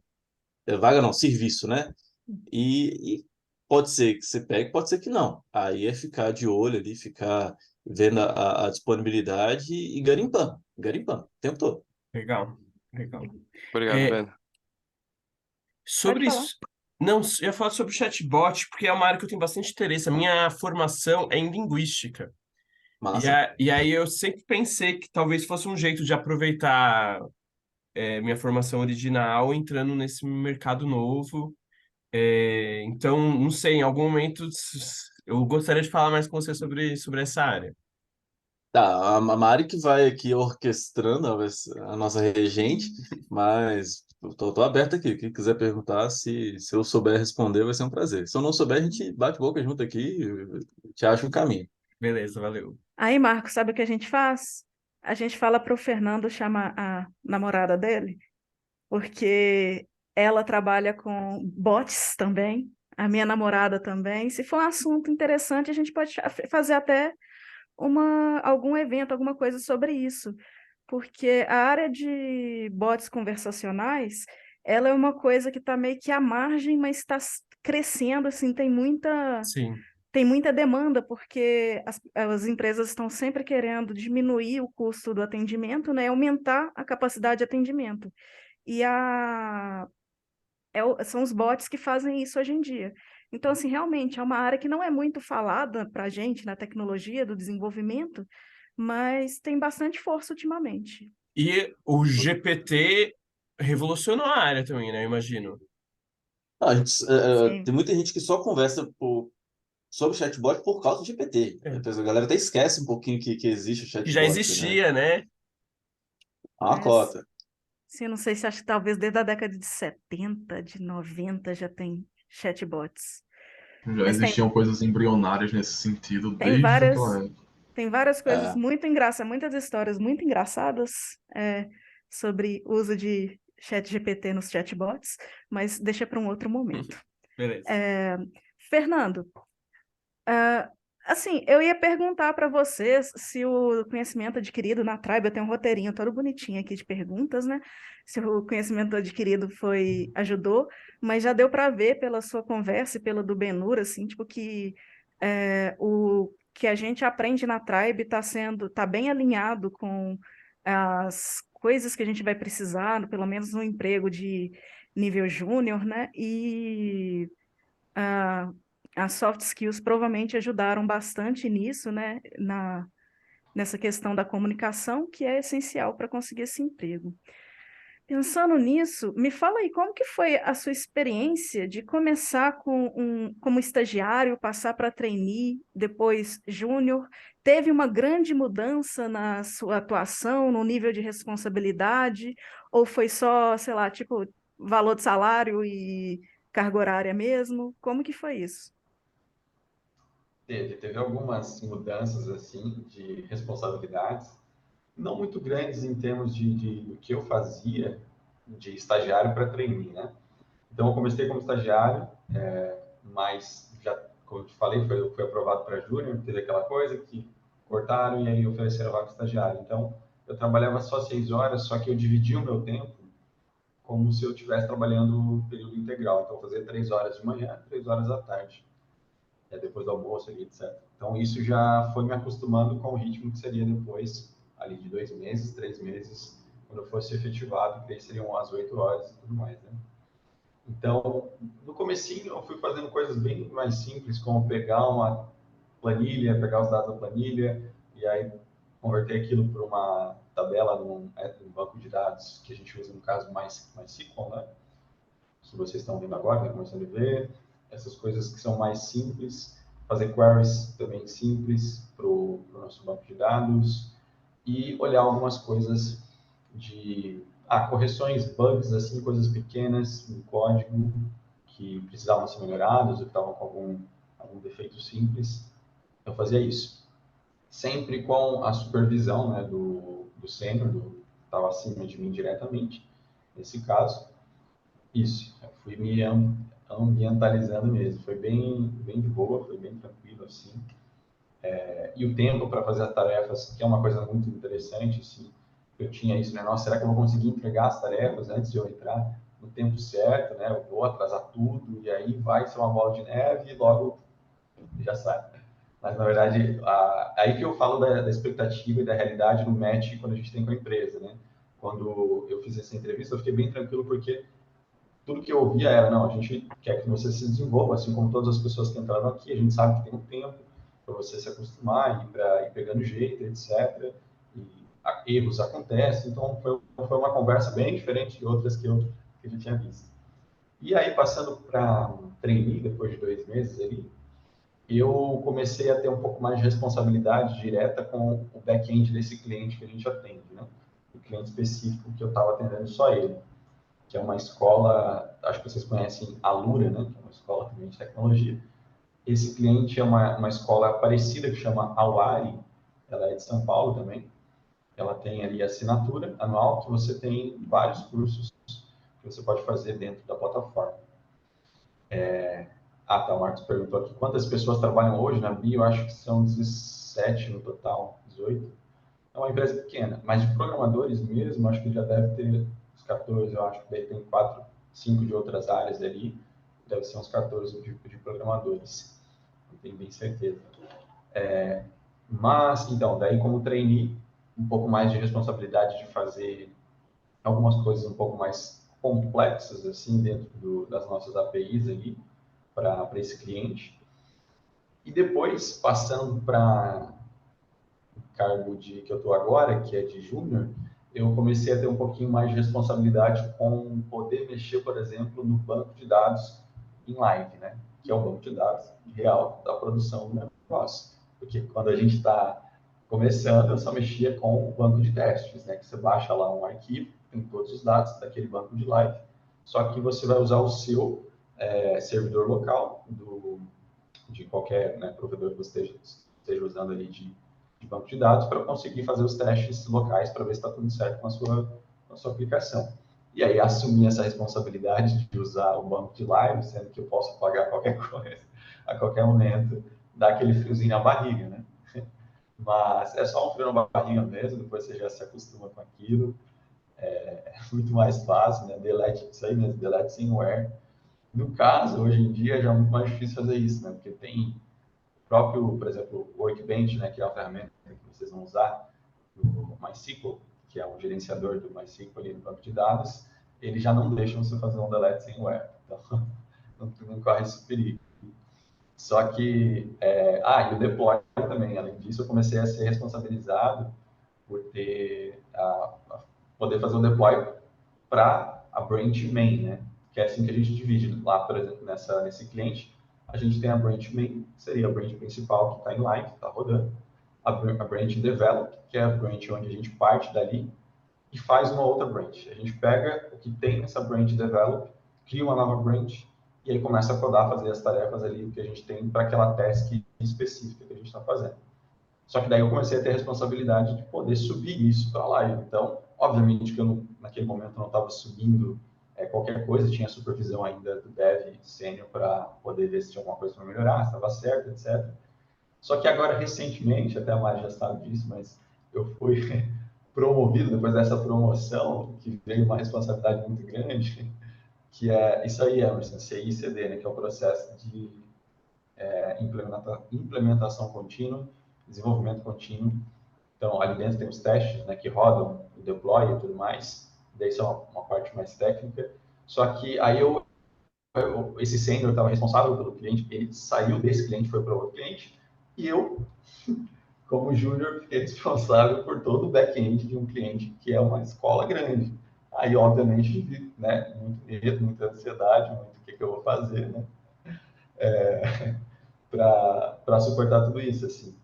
S1: Vaga não, serviço, né? E pode ser que você pegue, pode ser que não. Aí é ficar de olho ali, ficar vendo a disponibilidade e garimpando, o tempo todo.
S5: Legal, legal.
S6: Obrigado,
S5: É,
S6: Ben.
S2: Pode
S5: sobre
S2: falar.
S5: isso, não, eu ia falar sobre o chatbot, porque é uma área que eu tenho bastante interesse. A minha formação é em linguística.
S1: Massa.
S5: E aí eu sempre pensei que talvez fosse um jeito de aproveitar minha formação original entrando nesse mercado novo. Então, não sei, em algum momento eu gostaria de falar mais com você sobre essa área.
S1: Tá, a Mari que vai aqui orquestrando a nossa regente, mas eu tô aberto aqui. Quem quiser perguntar, se eu souber responder, vai ser um prazer. Se eu não souber, a gente bate boca junto aqui e te acha um caminho.
S5: Beleza, valeu.
S2: Aí, Marco, sabe o que a gente faz? A gente fala para o Fernando chamar a namorada dele, porque ela trabalha com bots também, a minha namorada também. Se for um assunto interessante, a gente pode fazer até algum evento, alguma coisa sobre isso, porque a área de bots conversacionais, ela é uma coisa que está meio que à margem, mas está crescendo, assim,
S5: Sim.
S2: tem muita demanda, porque as empresas estão sempre querendo diminuir o custo do atendimento, né, aumentar a capacidade de atendimento. E são os bots que fazem isso hoje em dia. Então, assim, realmente é uma área que não é muito falada para a gente na tecnologia do desenvolvimento, mas tem bastante força ultimamente.
S5: E o GPT revolucionou a área também, né? Eu imagino.
S2: Sim.
S1: Tem muita gente que só conversa sobre chatbot por causa do GPT.
S5: É.
S1: A galera até esquece um pouquinho que existe o
S5: Que já
S1: chatbot, né?
S5: existia, né?
S1: É uma
S2: É,
S1: cota.
S2: sim, eu não sei se acho que talvez desde a década de 70, de 90 já tem chatbots.
S4: Já
S2: Mas tem,
S4: existiam coisas embrionárias nesse sentido
S2: tem
S4: desde
S2: várias,
S4: aquela época.
S2: tem várias coisas
S1: É.
S2: muito engraçadas, muitas histórias muito engraçadas sobre o uso de chat GPT nos chatbots, mas deixa para um outro momento.
S5: Beleza.
S2: É, Fernando, ah, assim, eu ia perguntar para vocês se o conhecimento adquirido na Tribe, eu tenho um roteirinho todo bonitinho aqui de perguntas, né? Se o conhecimento adquirido ajudou, mas já deu para ver pela sua conversa e pela do Benur, assim, tipo, que o que a gente aprende na Tribe tá bem alinhado com as coisas que a gente vai precisar, pelo menos no emprego de nível júnior, né? E ah, as soft skills provavelmente ajudaram bastante nisso, né? Nessa questão da comunicação, que é essencial para conseguir esse emprego. Pensando nisso, me fala aí, como que foi a sua experiência de começar como estagiário, passar para trainee, depois júnior? Teve uma grande mudança na sua atuação, no nível de responsabilidade, ou foi só, sei lá, tipo, valor de salário e carga horária mesmo? Como que foi isso?
S3: Teve algumas mudanças assim de responsabilidades, não muito grandes em termos de do que eu fazia de estagiário para trainee, né? Então eu comecei como estagiário, mas já, como eu te falei, foi aprovado para júnior, teve aquela coisa que cortaram e aí ofereceram vaga de estagiário. Então eu trabalhava só 6 horas, só que eu dividia o meu tempo como se eu estivesse trabalhando período integral. Então eu fazia 3 horas de manhã, 3 horas à tarde, depois do almoço ali, etc. Então isso já foi me acostumando com o ritmo que seria depois, ali de 2 meses, 3 meses, quando eu fosse efetivado, que aí seriam as 8 horas e tudo mais, né? Então, no comecinho eu fui fazendo coisas bem mais simples, como pegar uma planilha, pegar os dados da planilha e aí converter aquilo para uma tabela num banco de dados que a gente usa no caso mais SQL, né? que vocês estão vendo agora, né, começando a ver, essas coisas que são mais simples, fazer queries também simples para o nosso banco de dados e olhar algumas coisas de correções, bugs, assim, coisas pequenas no código que precisavam ser melhorados ou que estavam com algum defeito simples. Eu fazia isso. Sempre com a supervisão, né, do sênior, que estava acima de mim diretamente, nesse caso. Isso, eu fui me ambientalizando mesmo. Foi bem de boa, foi bem tranquilo, assim. E o tempo para fazer as tarefas, que é uma coisa muito interessante, assim, eu tinha isso, né? Nossa, será que eu vou conseguir entregar as tarefas antes de eu entrar no tempo certo, né? Eu vou atrasar tudo e aí vai ser uma bola de neve e logo já sai. Mas, na verdade, aí que eu falo da expectativa e da realidade no match quando a gente tem com a empresa, né? Quando eu fiz essa entrevista, eu fiquei bem tranquilo porque tudo que eu ouvia era, não, a gente quer que você se desenvolva, assim como todas as pessoas que entraram aqui, a gente sabe que tem um tempo para você se acostumar e para ir pegando jeito, etc. E erros acontecem, então foi uma conversa bem diferente de outras que eu já tinha visto. E aí, passando para trainee, depois de 2 meses ali, eu comecei a ter um pouco mais de responsabilidade direta com o back-end desse cliente que a gente atende, né? O cliente específico que eu estava atendendo só ele, que é uma escola, acho que vocês conhecem a Lura, né? Que é uma escola também de tecnologia. Esse cliente é uma escola parecida que chama Awari, ela é de São Paulo também. Ela tem ali a assinatura anual que você tem vários cursos que você pode fazer dentro da plataforma. Tá, o Marcos perguntou aqui, quantas pessoas trabalham hoje na BI? Eu acho que são 17 no total, 18. É uma empresa pequena, mas de programadores mesmo, acho que já deve ter uns 14, eu acho que daí tem 4, 5 de outras áreas ali, deve ser uns 14 de programadores, não tenho bem certeza. Mas, então, daí como trainee, um pouco mais de responsabilidade de fazer algumas coisas um pouco mais complexas, assim, dentro das nossas APIs ali, para esse cliente. E depois, passando para o cargo que eu estou agora, que é de júnior, eu comecei a ter um pouquinho mais de responsabilidade com poder mexer, por exemplo, no banco de dados em live, né? Que é o banco de dados real da produção do negócio. Porque quando a gente está começando, eu só mexia com o banco de testes, né? Que você baixa lá um arquivo, tem todos os dados daquele banco de live, só que você vai usar o seu servidor local de qualquer, né, provedor que você esteja usando ali de banco de dados para conseguir fazer os testes locais para ver se está tudo certo com a sua aplicação. E aí assumir essa responsabilidade de usar o banco de live, sendo que eu posso apagar qualquer coisa a qualquer momento, dá aquele friozinho na barriga, né? Mas é só um frio na barriga mesmo, depois você já se acostuma com aquilo. É muito mais fácil, né? Delete, isso aí mesmo, delete sem where. No caso, hoje em dia, já é muito mais difícil fazer isso, né? Porque tem o próprio, por exemplo, o Workbench, né? Que é a ferramenta que vocês vão usar no MySQL, que é um gerenciador do MySQL ali no banco de dados, ele já não deixa você fazer um delete sem where. Então, não corre esse perigo. Só que, e o deploy também, além disso, eu comecei a ser responsabilizado por poder fazer um deploy para a branch main, né? Que é assim que a gente divide lá, por exemplo, nesse cliente, a gente tem a branch main, que seria a branch principal que está em live, está rodando, a branch develop, que é a branch onde a gente parte dali e faz uma outra branch. A gente pega o que tem nessa branch develop, cria uma nova branch e aí começa a codar, fazer as tarefas ali que a gente tem para aquela task específica que a gente está fazendo. Só que daí eu comecei a ter a responsabilidade de poder subir isso para lá. Então, obviamente que eu naquele momento não estava subindo qualquer coisa, tinha supervisão ainda do dev sênior para poder ver se tinha alguma coisa para melhorar, se estava certo, etc. Só que agora, recentemente, até a Mari já sabe disso, mas eu fui promovido depois dessa promoção, que veio uma responsabilidade muito grande, que é isso aí, Emerson, CI/CD, né, que é o processo de implementação contínua, desenvolvimento contínuo. Então, ali dentro tem os testes, né, que rodam, o deploy e tudo mais. Daí isso é uma parte mais técnica. Só que aí esse sênior estava responsável pelo cliente, ele saiu desse cliente, foi para outro cliente, e eu, como júnior, fiquei responsável por todo o back-end de um cliente que é uma escola grande. Aí, obviamente, né, muito medo, muita ansiedade, muito o que, que eu vou fazer, né, para suportar tudo isso, assim.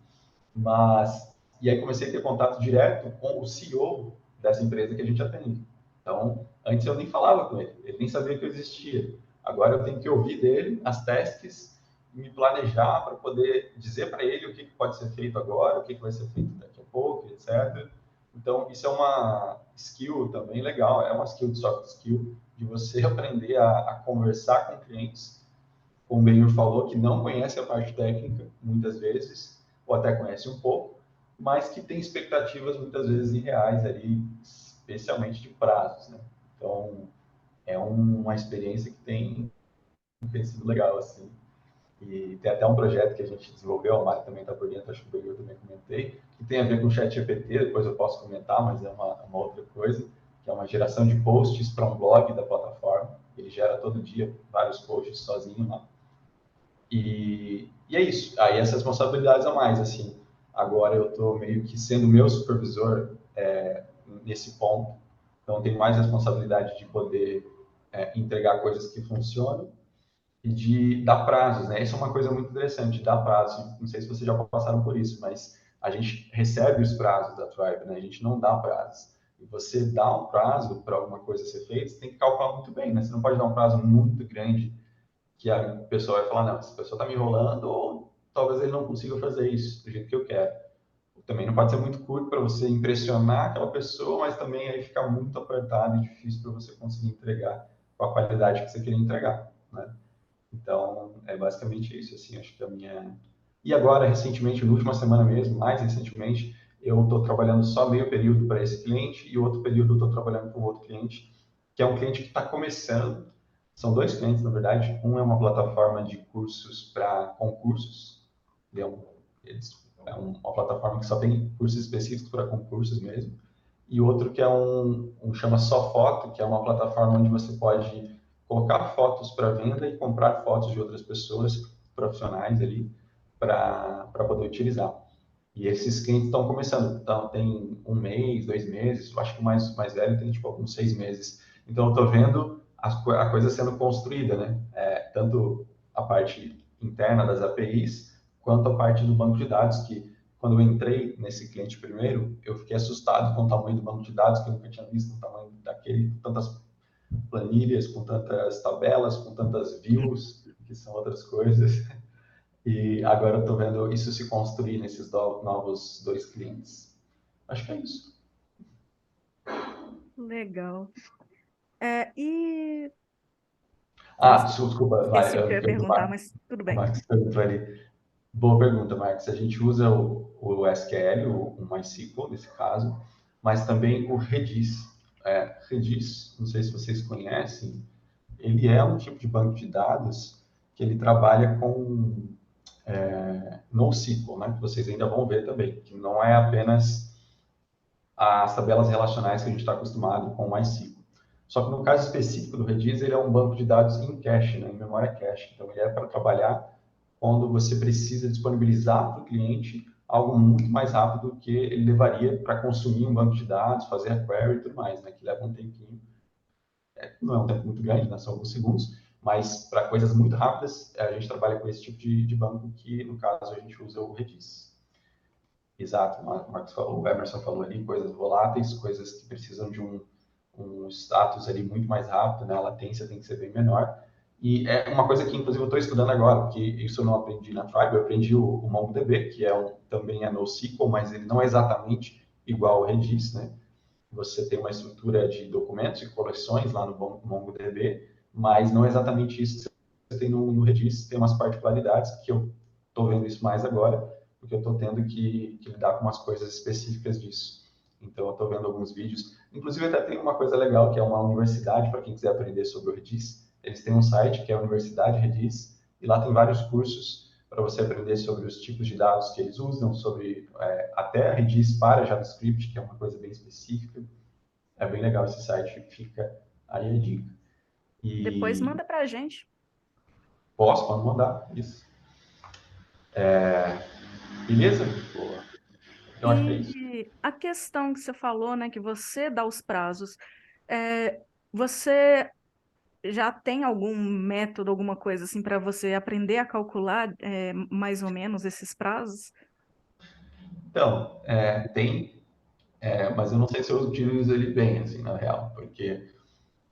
S3: Mas, e aí comecei a ter contato direto com o CEO dessa empresa que a gente atende. Então, antes eu nem falava com ele nem sabia que eu existia. Agora eu tenho que ouvir dele as tasks, me planejar para poder dizer para ele o que pode ser feito agora, o que vai ser feito daqui a pouco, etc. Então, isso é uma skill também legal, é uma skill de soft skill, de você aprender a conversar com clientes, como o Benhur falou, que não conhece a parte técnica, muitas vezes, ou até conhece um pouco, mas que tem expectativas, muitas vezes, irreais ali, especialmente de prazos, né? Então, é uma experiência que tem sido legal, assim. E tem até um projeto que a gente desenvolveu, a Mari também está por dentro, acho que o Benhur também comentei, que tem a ver com o ChatGPT, depois eu posso comentar, mas é uma outra coisa, que é uma geração de posts para um blog da plataforma. Ele gera todo dia vários posts sozinho lá. E é isso. Aí essas responsabilidades a mais, assim. Agora eu estou meio que sendo meu supervisor nesse ponto. Então tenho mais responsabilidade de poder entregar coisas que funcionam e de dar prazos, né? Isso é uma coisa muito interessante, dar prazos. Não sei se vocês já passaram por isso, mas a gente recebe os prazos da Tribe, né? A gente não dá prazos. E você dá um prazo para alguma coisa ser feita, você tem que calcular muito bem, né? Você não pode dar um prazo muito grande que a pessoa vai falar, não, essa pessoa está me enrolando ou talvez ele não consiga fazer isso do jeito que eu quero. Também não pode ser muito curto para você impressionar aquela pessoa, mas também aí ficar muito apertado e difícil para você conseguir entregar com a qualidade que você queria entregar, né? Então, é basicamente isso, assim, acho que a minha... E agora, recentemente, na última semana mesmo, mais recentemente, eu estou trabalhando só meio período para esse cliente e outro período eu estou trabalhando com outro cliente, que é um cliente que está começando. São dois clientes, na verdade. Um é uma plataforma de cursos para concursos. É, um, é uma plataforma que só tem cursos específicos para concursos mesmo. E outro que é chama Só Foto, que é uma plataforma onde você pode colocar fotos para venda e comprar fotos de outras pessoas profissionais ali para poder utilizar. E esses clientes estão começando, então tem um mês, 2 meses, eu acho que o mais velho tem tipo alguns 6 meses. Então eu estou vendo a coisa sendo construída, né? Tanto a parte interna das APIs, quanto a parte do banco de dados, que quando eu entrei nesse cliente primeiro, eu fiquei assustado com o tamanho do banco de dados, que eu nunca tinha visto o tamanho daquele, com tantas planilhas, com tantas tabelas, com tantas views, que são outras coisas. E agora eu estou vendo isso se construir nesses novos dois clientes. Acho que é isso.
S2: Legal. E
S3: Ah,
S2: nossa,
S3: desculpa,
S2: esqueci o que eu ia perguntar,
S3: Marcos.
S2: mas tudo
S3: O
S2: bem.
S3: Marcos perguntou ali. Boa pergunta, Marcos. A gente usa o SQL, o MySQL nesse caso, mas também o Redis. Redis, não sei se vocês conhecem, ele é um tipo de banco de dados que ele trabalha com NoSQL, né? Que vocês ainda vão ver também, que não é apenas as tabelas relacionais que a gente está acostumado com o MySQL. Só que no caso específico do Redis, ele é um banco de dados em cache, né, em memória cache. Então, ele é para trabalhar quando você precisa disponibilizar para o cliente algo muito mais rápido do que ele levaria para consumir um banco de dados, fazer a query e tudo mais, né, que leva um tempinho. Não é um tempo muito grande, né, são alguns segundos, mas para coisas muito rápidas, a gente trabalha com esse tipo de banco que, no caso, a gente usa o Redis. Exato, o Marcos falou, o Emerson falou ali, coisas voláteis, coisas que precisam de um status ali muito mais rápido, né? A latência tem que ser bem menor. E é uma coisa que, inclusive, eu estou estudando agora, porque isso eu não aprendi na Tribe, eu aprendi o MongoDB, que também é NoSQL, mas ele não é exatamente igual ao Redis, né? Você tem uma estrutura de documentos e coleções lá no MongoDB, mas não é exatamente isso que você tem no Redis, tem umas particularidades que eu estou vendo isso mais agora, porque eu estou tendo que lidar com umas coisas específicas disso. Então, eu estou vendo alguns vídeos. Inclusive, até tem uma coisa legal, que é uma universidade, para quem quiser aprender sobre o Redis. Eles têm um site, que é a Universidade Redis, e lá tem vários cursos para você aprender sobre os tipos de dados que eles usam, sobre até Redis para JavaScript, que é uma coisa bem específica. É bem legal esse site, fica aí a dica.
S2: Depois
S3: E
S2: manda para a gente.
S3: pode mandar, isso. Beleza?
S1: Boa.
S3: Eu acho que é isso.
S2: E a questão que você falou, né, que você dá os prazos, Você já tem algum método, alguma coisa assim, para você aprender a calcular mais ou menos esses prazos?
S3: Então, tem, mas eu não sei se eu utilizo ele bem, assim, na real, porque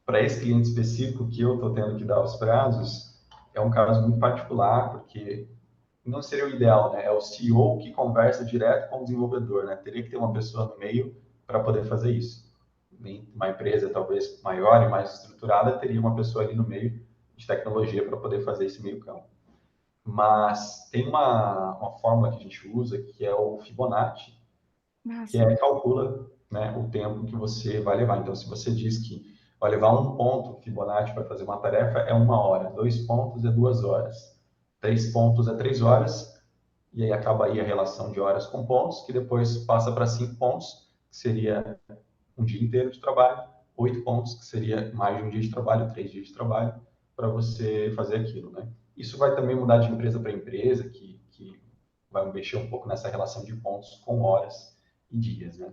S3: para esse cliente específico que eu estou tendo que dar os prazos, é um caso muito particular, porque não seria o ideal, né? É o CEO que conversa direto com o desenvolvedor, né? Teria que ter uma pessoa no meio para poder fazer isso. Uma empresa talvez maior e mais estruturada teria uma pessoa ali no meio de tecnologia para poder fazer esse meio campo. Mas tem uma fórmula que a gente usa que é o Fibonacci, que
S2: Massa.
S3: calcula, né, o tempo que você vai levar. Então, se você diz que vai levar um ponto Fibonacci para fazer uma tarefa, é 1 hora. 2 pontos é 2 horas. 3 pontos é 3 horas. E aí acaba aí a relação de horas com pontos, que depois passa para 5 pontos, que seria um dia inteiro de trabalho. 8 pontos, que seria mais de um dia de trabalho, 3 dias de trabalho, para você fazer aquilo, né? Isso vai também mudar de empresa para empresa, que vai mexer um pouco nessa relação de pontos com horas e dias, né?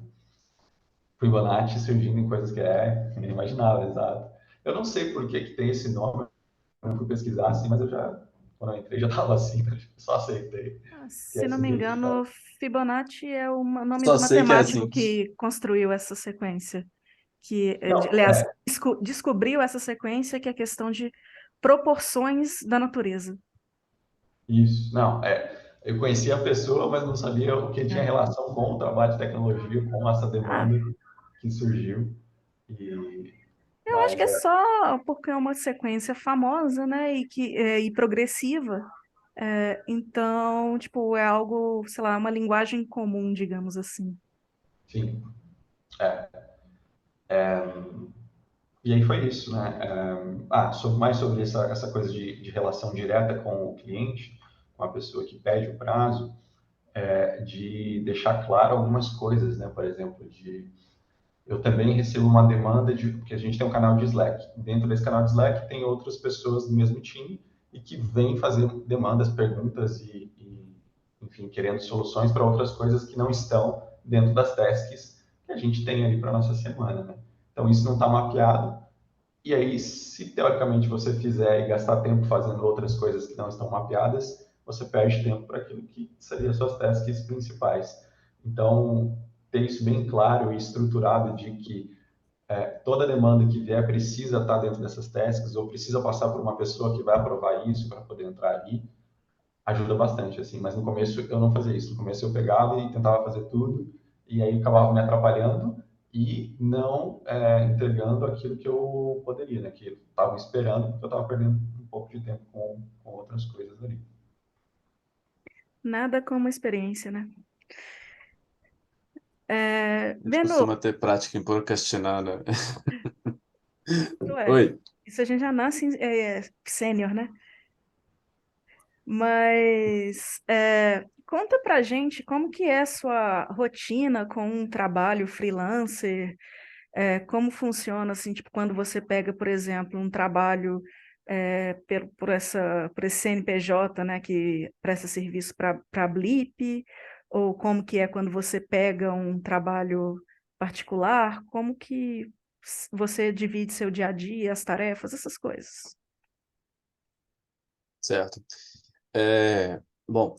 S3: Fibonacci surgindo em coisas que nem imaginava, exato. Eu não sei por que tem esse nome, eu não fui pesquisar assim, mas quando eu entrei, já estava assim, né? Só aceitei, que é
S2: Se não
S3: esse
S2: me
S3: jeito de falar.
S2: engano, Fibonacci é o nome
S1: Só
S2: do
S1: sei que é
S2: matemático
S1: assim.
S2: que construiu essa sequência,
S3: Não,
S2: aliás, descobriu essa sequência, que é a questão de proporções da natureza.
S3: isso, não, eu conhecia a pessoa, mas não sabia o que tinha
S2: É.
S3: relação com o trabalho de tecnologia, com essa
S2: Ah,
S3: demanda que surgiu. E,
S2: eu acho que
S3: mas
S2: é só porque é uma sequência famosa, né, e progressiva. Então, tipo, é algo, sei lá, uma linguagem comum, digamos assim.
S3: sim, é. E aí foi isso, né? Mais sobre essa coisa de relação direta com o cliente, com a pessoa que pede o prazo, de deixar claro algumas coisas, né? Por exemplo, eu também recebo uma demanda porque a gente tem um canal de Slack. Dentro desse canal de Slack tem outras pessoas do mesmo time e que vêm fazer demandas, perguntas enfim, querendo soluções para outras coisas que não estão dentro das tasks que a gente tem ali para nossa semana, né? Então isso não está mapeado. E aí, se teoricamente você fizer e gastar tempo fazendo outras coisas que não estão mapeadas, você perde tempo para aquilo que seria suas tasks principais. Então, ter isso bem claro e estruturado de que toda demanda que vier precisa estar dentro dessas tasks ou precisa passar por uma pessoa que vai aprovar isso para poder entrar ali, ajuda bastante, assim. Mas no começo eu não fazia isso. No começo eu pegava e tentava fazer tudo e aí acabava me atrapalhando e não entregando aquilo que eu poderia, né? Que eu estava esperando, porque eu estava perdendo um pouco de tempo com outras coisas ali.
S2: Nada como experiência, né?
S1: A gente
S2: Vendo,
S1: costuma ter prática em procrastinar, né?
S2: ué,
S1: Oi.
S2: isso a gente já nasce sênior, né? Mas conta pra gente como que é a sua rotina com um trabalho freelancer, como funciona, assim, tipo, quando você pega, por exemplo, um trabalho por esse CNPJ, né, que presta serviço para Blip, ou como que é quando você pega um trabalho particular, como que você divide seu dia a dia, as tarefas, essas coisas.
S1: Certo. Bom,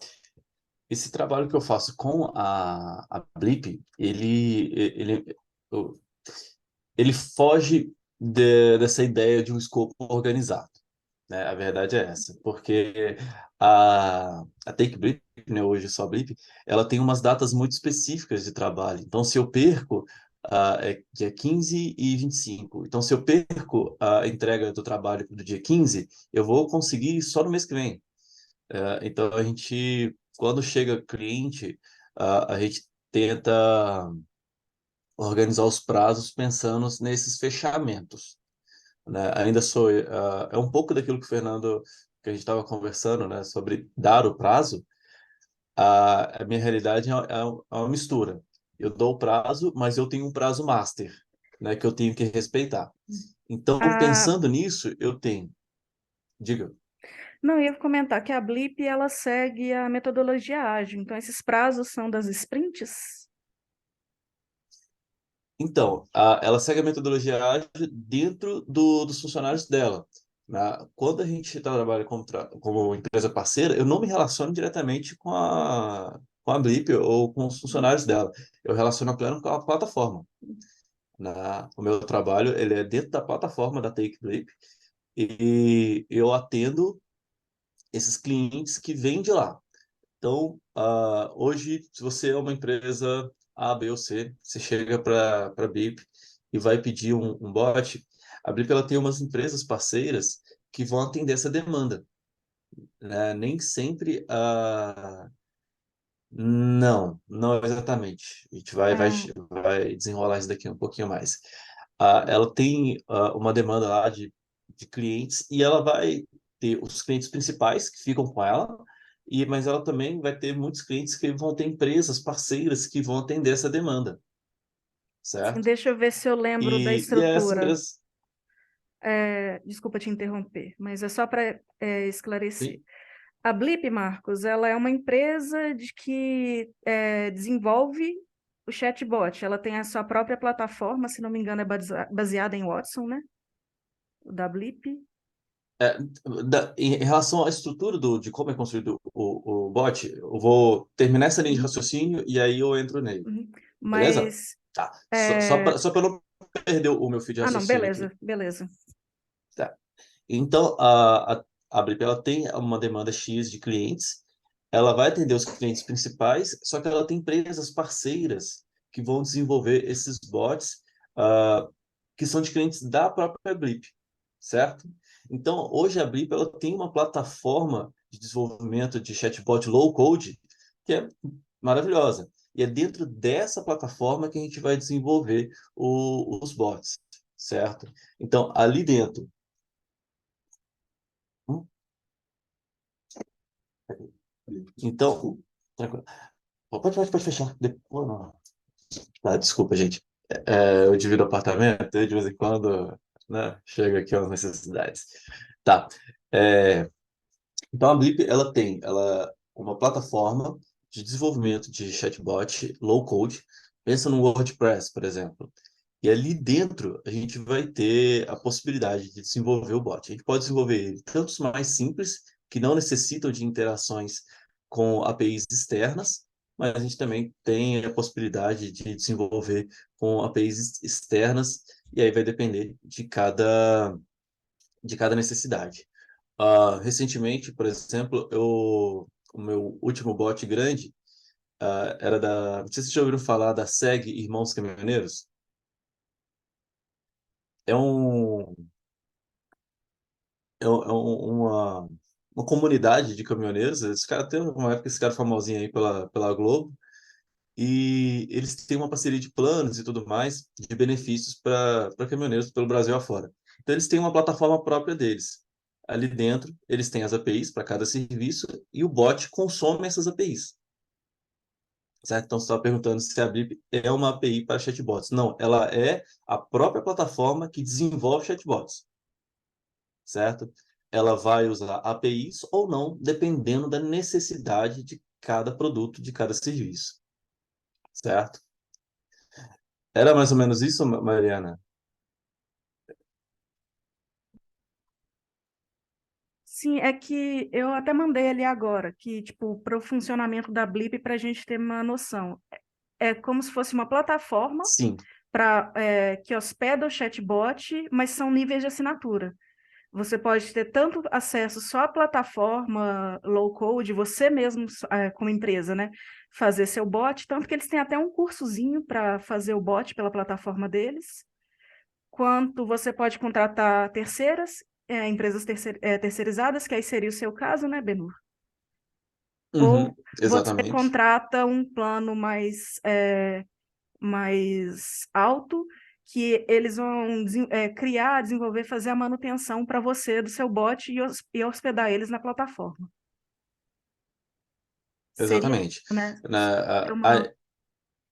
S1: esse trabalho que eu faço com a Blip, ele foge dessa ideia de um escopo organizado, né? A verdade é essa, porque a Take Blip, né, hoje só Blip, ela tem umas datas muito específicas de trabalho. Então, se eu perco, é dia 15 e 25. Então, se eu perco a entrega do trabalho do dia 15, eu vou conseguir só no mês que vem. Então, quando chega cliente, a gente tenta organizar os prazos pensando nesses fechamentos, né? É um pouco daquilo que o Fernando, que a gente estava conversando, né, sobre dar o prazo. A minha realidade é uma mistura. Eu dou o prazo, mas eu tenho um prazo master, né, que eu tenho que respeitar. Então,
S2: A,
S1: pensando nisso, eu tenho. Diga.
S2: não, eu ia comentar que a Blip, ela segue a metodologia ágil, então esses prazos são das sprints?
S1: Então, ela segue a metodologia ágil dentro dos funcionários dela, né? Quando a gente trabalha como empresa parceira, eu não me relaciono diretamente com a Blip ou com os funcionários dela. Eu relaciono apenas com a plataforma, né? O meu trabalho, ele é dentro da plataforma da Take Blip e eu atendo esses clientes que vêm de lá. Então, hoje, se você é uma empresa A, B ou C, você chega para a BIP e vai pedir um bot, a BIP ela tem umas empresas parceiras que vão atender essa demanda, né? Nem sempre não, não exatamente. A gente
S2: Ah,
S1: vai desenrolar isso daqui um pouquinho mais. Ela tem uma demanda lá de clientes e ela vai ter os clientes principais que ficam com ela, mas ela também vai ter muitos clientes que vão ter empresas parceiras que vão atender essa demanda,
S2: sim,
S1: certo?
S2: deixa eu ver se eu lembro da
S1: E é essa
S2: estrutura.
S1: mesmo.
S2: Desculpa te interromper, mas é só para esclarecer.
S1: Sim.
S2: A Blip, Marcos, ela é uma empresa que desenvolve o chatbot. Ela tem a sua própria plataforma, se não me engano, é baseada em Watson, né? O da Blip.
S1: É, em relação à estrutura de como é construído o bot, eu vou terminar essa linha de
S2: Uhum,
S1: raciocínio e aí eu entro nele.
S2: uhum.
S1: Beleza?
S2: Mas.
S1: Tá.
S2: é,
S1: Só para não perder o meu fio de
S2: Ah, não,
S1: raciocínio aqui.
S2: beleza, beleza.
S1: Tá. Então, a Blip, ela tem uma demanda X de clientes, ela vai atender os clientes principais, só que ela tem empresas parceiras que vão desenvolver esses bots, ah, que são de clientes da própria Blip, certo? Então, hoje a Blip, ela tem uma plataforma de desenvolvimento de chatbot low code que é maravilhosa. E é dentro dessa plataforma que a gente vai desenvolver os bots, certo? Então, ali dentro. Hum? Então, tranquilo. Pode fechar. Depois, não. Tá, desculpa, gente. Eu divido apartamento e de vez em quando, né, chega aqui as necessidades. Tá. É, então, a Blip, ela uma plataforma de desenvolvimento de chatbot low code. Pensa no WordPress, por exemplo. E ali dentro, a gente vai ter a possibilidade de desenvolver o bot. A gente pode desenvolver ele tanto os mais simples, que não necessitam de interações com APIs externas, mas a gente também tem a possibilidade de desenvolver com APIs externas, e aí vai depender de cada necessidade. Recentemente, por exemplo, o meu último bot grande era da. Não sei se vocês já ouviram falar da SEG Irmãos Caminhoneiros. É um, uma comunidade de caminhoneiros. Esse cara tem uma época esse cara famosinho aí pela Globo. E eles têm uma parceria de planos e tudo mais, de benefícios para caminhoneiros pelo Brasil afora. Então, eles têm uma plataforma própria deles. Ali dentro, eles têm as APIs para cada serviço e o bot consome essas APIs. Certo? Então, você estava perguntando se a Blip é uma API para chatbots. Não, ela é a própria plataforma que desenvolve chatbots. Certo? Ela vai usar APIs ou não, dependendo da necessidade de cada produto, de cada serviço. Certo? Era mais ou menos isso, Mariana?
S2: Sim, é que eu até mandei ali agora, que, tipo, para o funcionamento da Blip, para a gente ter uma noção. É como se fosse uma plataforma
S1: Sim,
S2: que hospeda o chatbot, mas são níveis de assinatura. Você pode ter tanto acesso só à plataforma low code, você mesmo, como empresa, né? Fazer seu bot, tanto que eles têm até um cursozinho para fazer o bot pela plataforma deles, quanto você pode contratar terceiras, empresas terceirizadas, que aí seria o seu caso, né, Benur?
S1: uhum,
S2: Ou você
S1: exatamente.
S2: contrata um plano mais alto, que eles vão criar, desenvolver, fazer a manutenção para você do seu bot e hospedar eles na plataforma. Seria,
S1: Exatamente.
S2: né?
S1: Na,
S2: Seria uma.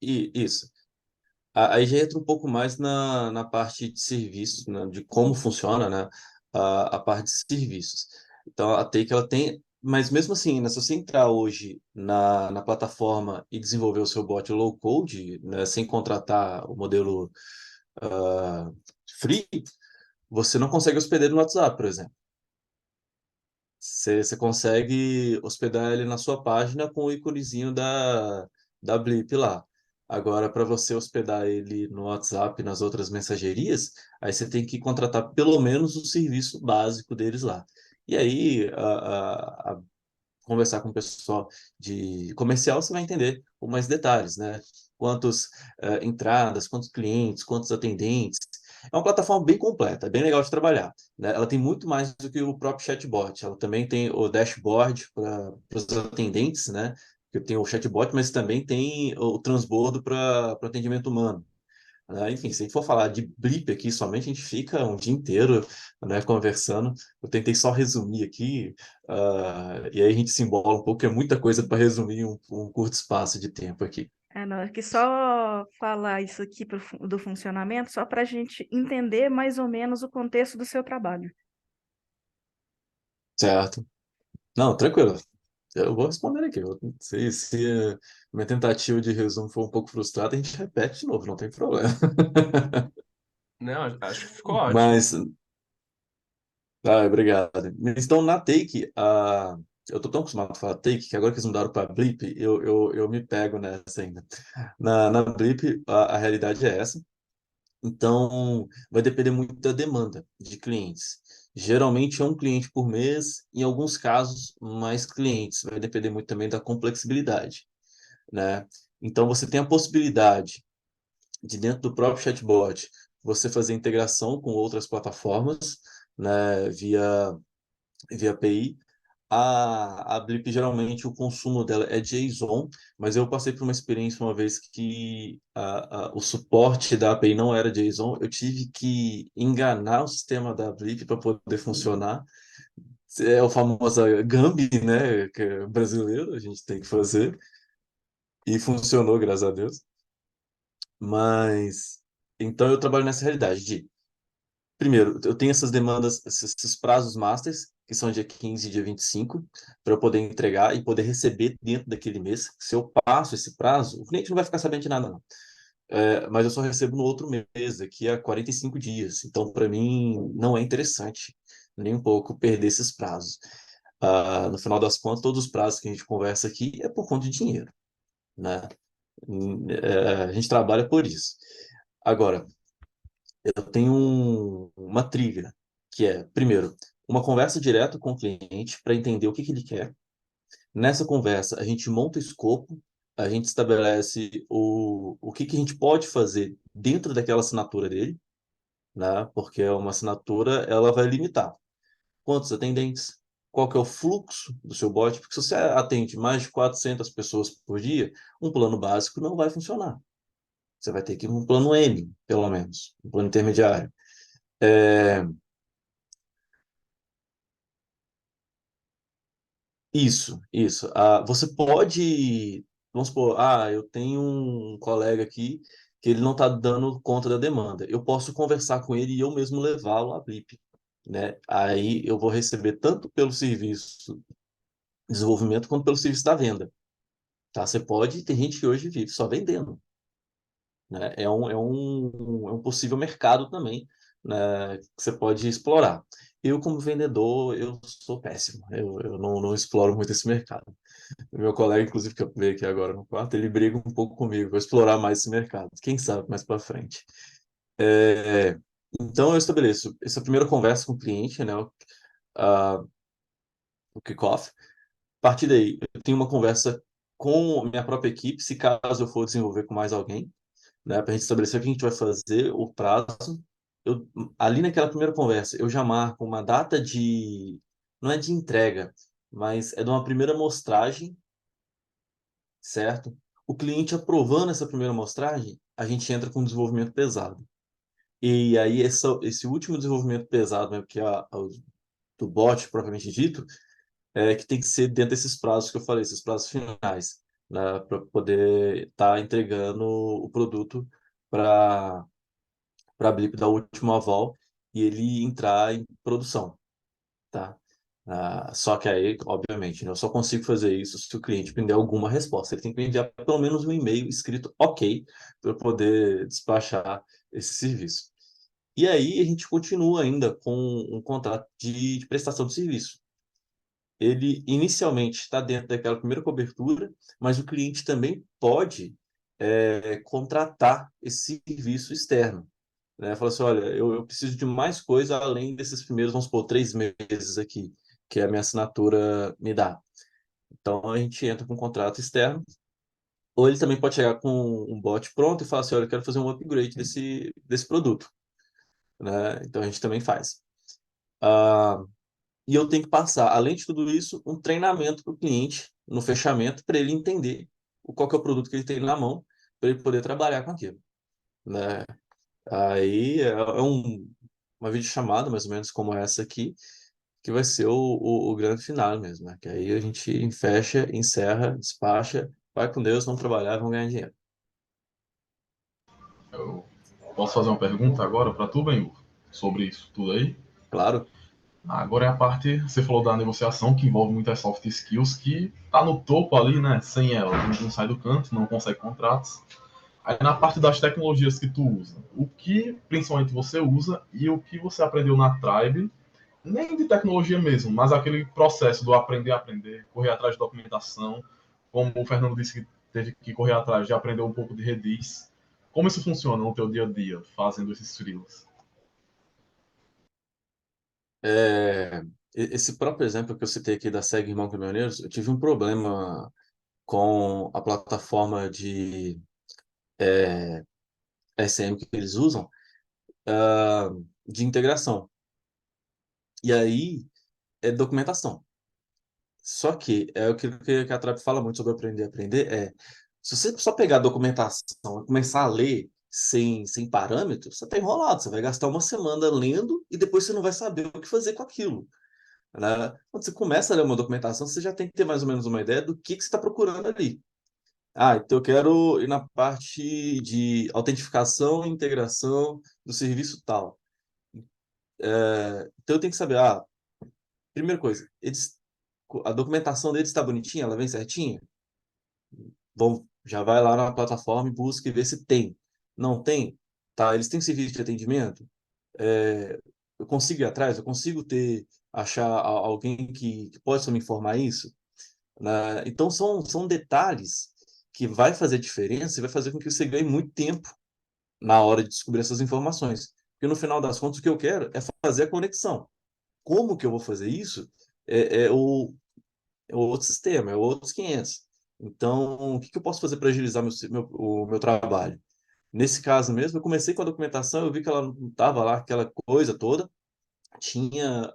S1: isso. Aí já entra um pouco mais na parte de serviços, né, de como funciona, né, a parte de serviços. Então, a Take, ela tem mas mesmo assim, né, se você entrar hoje na plataforma e desenvolver o seu bot low code, né, sem contratar o modelo ah, free, você não consegue hospedar ele no WhatsApp, por exemplo. Você consegue hospedar ele na sua página com o íconezinho da Blip lá. Agora, para você hospedar ele no WhatsApp e nas outras mensagerias, aí você tem que contratar pelo menos o serviço básico deles lá. E aí, conversar com o pessoal de comercial, você vai entender com mais detalhes, né? Quantas entradas, quantos clientes, quantos atendentes. É uma plataforma bem completa, é bem legal de trabalhar, né? Ela tem muito mais do que o próprio chatbot. Ela também tem o dashboard para os atendentes, né? Que tem o chatbot, mas também tem o transbordo para o atendimento humano. Enfim, se a gente for falar de blip aqui somente, a gente fica um dia inteiro, né, conversando. Eu tentei só resumir aqui, e aí a gente se embola um pouco, é muita coisa para resumir em um curto espaço de tempo aqui.
S2: Não, é que só falar isso aqui do funcionamento, só para a gente entender mais ou menos o contexto do seu trabalho.
S1: Certo? Não, tranquilo. Eu vou responder aqui. Se minha tentativa de resumo for um pouco frustrada, a gente repete de novo, não tem problema.
S5: Não, acho que ficou ótimo.
S1: Mas, obrigado. Então, na Take, eu tô tão acostumado a falar Take que agora que eles mudaram para Blip, eu me pego nessa ainda. Na Blip, a realidade é essa. Então, vai depender muito da demanda de clientes. Geralmente é um cliente por mês, em alguns casos, mais clientes. Vai depender muito também da complexibilidade, né? Então, você tem a possibilidade de, dentro do próprio chatbot, você fazer integração com outras plataformas, né, via API. A Blip, geralmente, o consumo dela é JSON, mas eu passei por uma experiência uma vez que o suporte da API não era JSON. Eu tive que enganar o sistema da Blip para poder funcionar. É o famoso Gambi, né, que é brasileiro, a gente tem que fazer. E funcionou, graças a Deus. Mas, então eu trabalho nessa realidade de primeiro, eu tenho essas demandas, esses prazos masters, que são dia 15 e dia 25, para eu poder entregar e poder receber dentro daquele mês. Se eu passo esse prazo, o cliente não vai ficar sabendo de nada, não. Mas eu só recebo no outro mês, daqui a 45 dias. Então, para mim, não é interessante nem um pouco perder esses prazos. No final das contas, todos os prazos que a gente conversa aqui é por conta de dinheiro, né? A gente trabalha por isso. Agora, eu tenho uma trilha, que é, primeiro, uma conversa direta com o cliente para entender o que que ele quer. Nessa conversa, a gente monta o escopo, a gente estabelece o que que a gente pode fazer dentro daquela assinatura dele, né? Porque é uma assinatura, ela vai limitar quantos atendentes, qual que é o fluxo do seu bot, porque se você atende mais de 400 pessoas por dia, um plano básico não vai funcionar. Você vai ter que ir um plano M, pelo menos, um plano intermediário. É, isso. Você pode, vamos supor, eu tenho um colega aqui que ele não está dando conta da demanda. Eu posso conversar com ele e eu mesmo levá-lo à Blip, né? Aí eu vou receber tanto pelo serviço de desenvolvimento quanto pelo serviço da venda, tá? Você pode, tem gente que hoje vive só vendendo, né? É um possível mercado também, né, que você pode explorar. Eu, como vendedor, eu sou péssimo. Eu não exploro muito esse mercado. O meu colega, inclusive, que eu veio aqui agora no quarto, ele briga um pouco comigo. Vou explorar mais esse mercado. Quem sabe mais para frente. É, então, eu estabeleço essa primeira conversa com o cliente, né, a- o kickoff. A partir daí, eu tenho uma conversa com minha própria equipe, se caso eu for desenvolver com mais alguém, né, para a gente estabelecer o que a gente vai fazer, o prazo. Eu, ali naquela primeira conversa, eu já marco uma data de, não é de entrega, mas é de uma primeira amostragem, certo? O cliente aprovando essa primeira amostragem, a gente entra com desenvolvimento pesado. E aí esse último desenvolvimento pesado, né, que é do bot propriamente dito, é que tem que ser dentro desses prazos que eu falei, esses prazos finais, né, para poder estar entregando o produto para a Blip dar o último aval e ele entrar em produção, tá? Só que aí, obviamente, né, eu só consigo fazer isso se o cliente me der alguma resposta. Ele tem que me enviar pelo menos um e-mail escrito OK para eu poder despachar esse serviço. E aí a gente continua ainda com um contrato de prestação de serviço. Ele inicialmente está dentro daquela primeira cobertura, mas o cliente também pode contratar esse serviço externo, né? Fala assim, olha, eu preciso de mais coisa além desses primeiros, vamos supor, 3 meses aqui, que a minha assinatura me dá. Então a gente entra com um contrato externo, ou ele também pode chegar com um bot pronto e falar assim, olha, eu quero fazer um upgrade desse produto, né? Então a gente também faz. Ah, e eu tenho que passar, além de tudo isso, um treinamento para o cliente no fechamento, para ele entender qual que é o produto que ele tem na mão, para ele poder trabalhar com aquilo, né? Aí uma videochamada, mais ou menos como essa aqui, que vai ser o grande final mesmo, né? Que aí a gente fecha, encerra, despacha, vai com Deus, vamos trabalhar, vamos ganhar dinheiro.
S4: Eu posso fazer uma pergunta agora para tu, Benhur, sobre isso tudo aí?
S1: Claro.
S4: Agora é a parte, você falou da negociação, que envolve muitas soft skills, que tá no topo ali, né? Sem ela, não sai do canto, não consegue contratos. Aí na parte das tecnologias que tu usa, o que principalmente você usa e o que você aprendeu na Tribe, nem de tecnologia mesmo, mas aquele processo do aprender a aprender, correr atrás de documentação, como o Fernando disse que teve que correr atrás de aprender um pouco de Redis. Como isso funciona no teu dia a dia, fazendo esses freelas?
S1: É, esse próprio exemplo que eu citei aqui da SEG Irmão Caminhoneiros, eu tive um problema com a plataforma de SM que eles usam, de integração. E aí, é documentação. Só que é aquilo que a Trap fala muito sobre aprender a aprender, se você só pegar a documentação e começar a ler sem parâmetros, você está enrolado, você vai gastar uma semana lendo e depois você não vai saber o que fazer com aquilo, né? Quando você começa a ler uma documentação, você já tem que ter mais ou menos uma ideia do que você está procurando ali. Então eu quero ir na parte de autentificação e integração do serviço tal. Então eu tenho que saber, primeira coisa, a documentação deles está bonitinha, ela vem certinha? Bom, já vai lá na plataforma e busca e vê se tem. Não tem? Tá, eles têm serviço de atendimento? Eu consigo ir atrás? Eu consigo achar alguém que possa me informar isso? Né? Então são detalhes que vai fazer diferença e vai fazer com que você ganhe muito tempo na hora de descobrir essas informações. Porque no final das contas, o que eu quero é fazer a conexão. Como que eu vou fazer isso? É outro sistema, é outros 500. Então, o que eu posso fazer para agilizar o meu trabalho? Nesse caso mesmo, eu comecei com a documentação, eu vi que ela não estava lá, aquela coisa toda. Tinha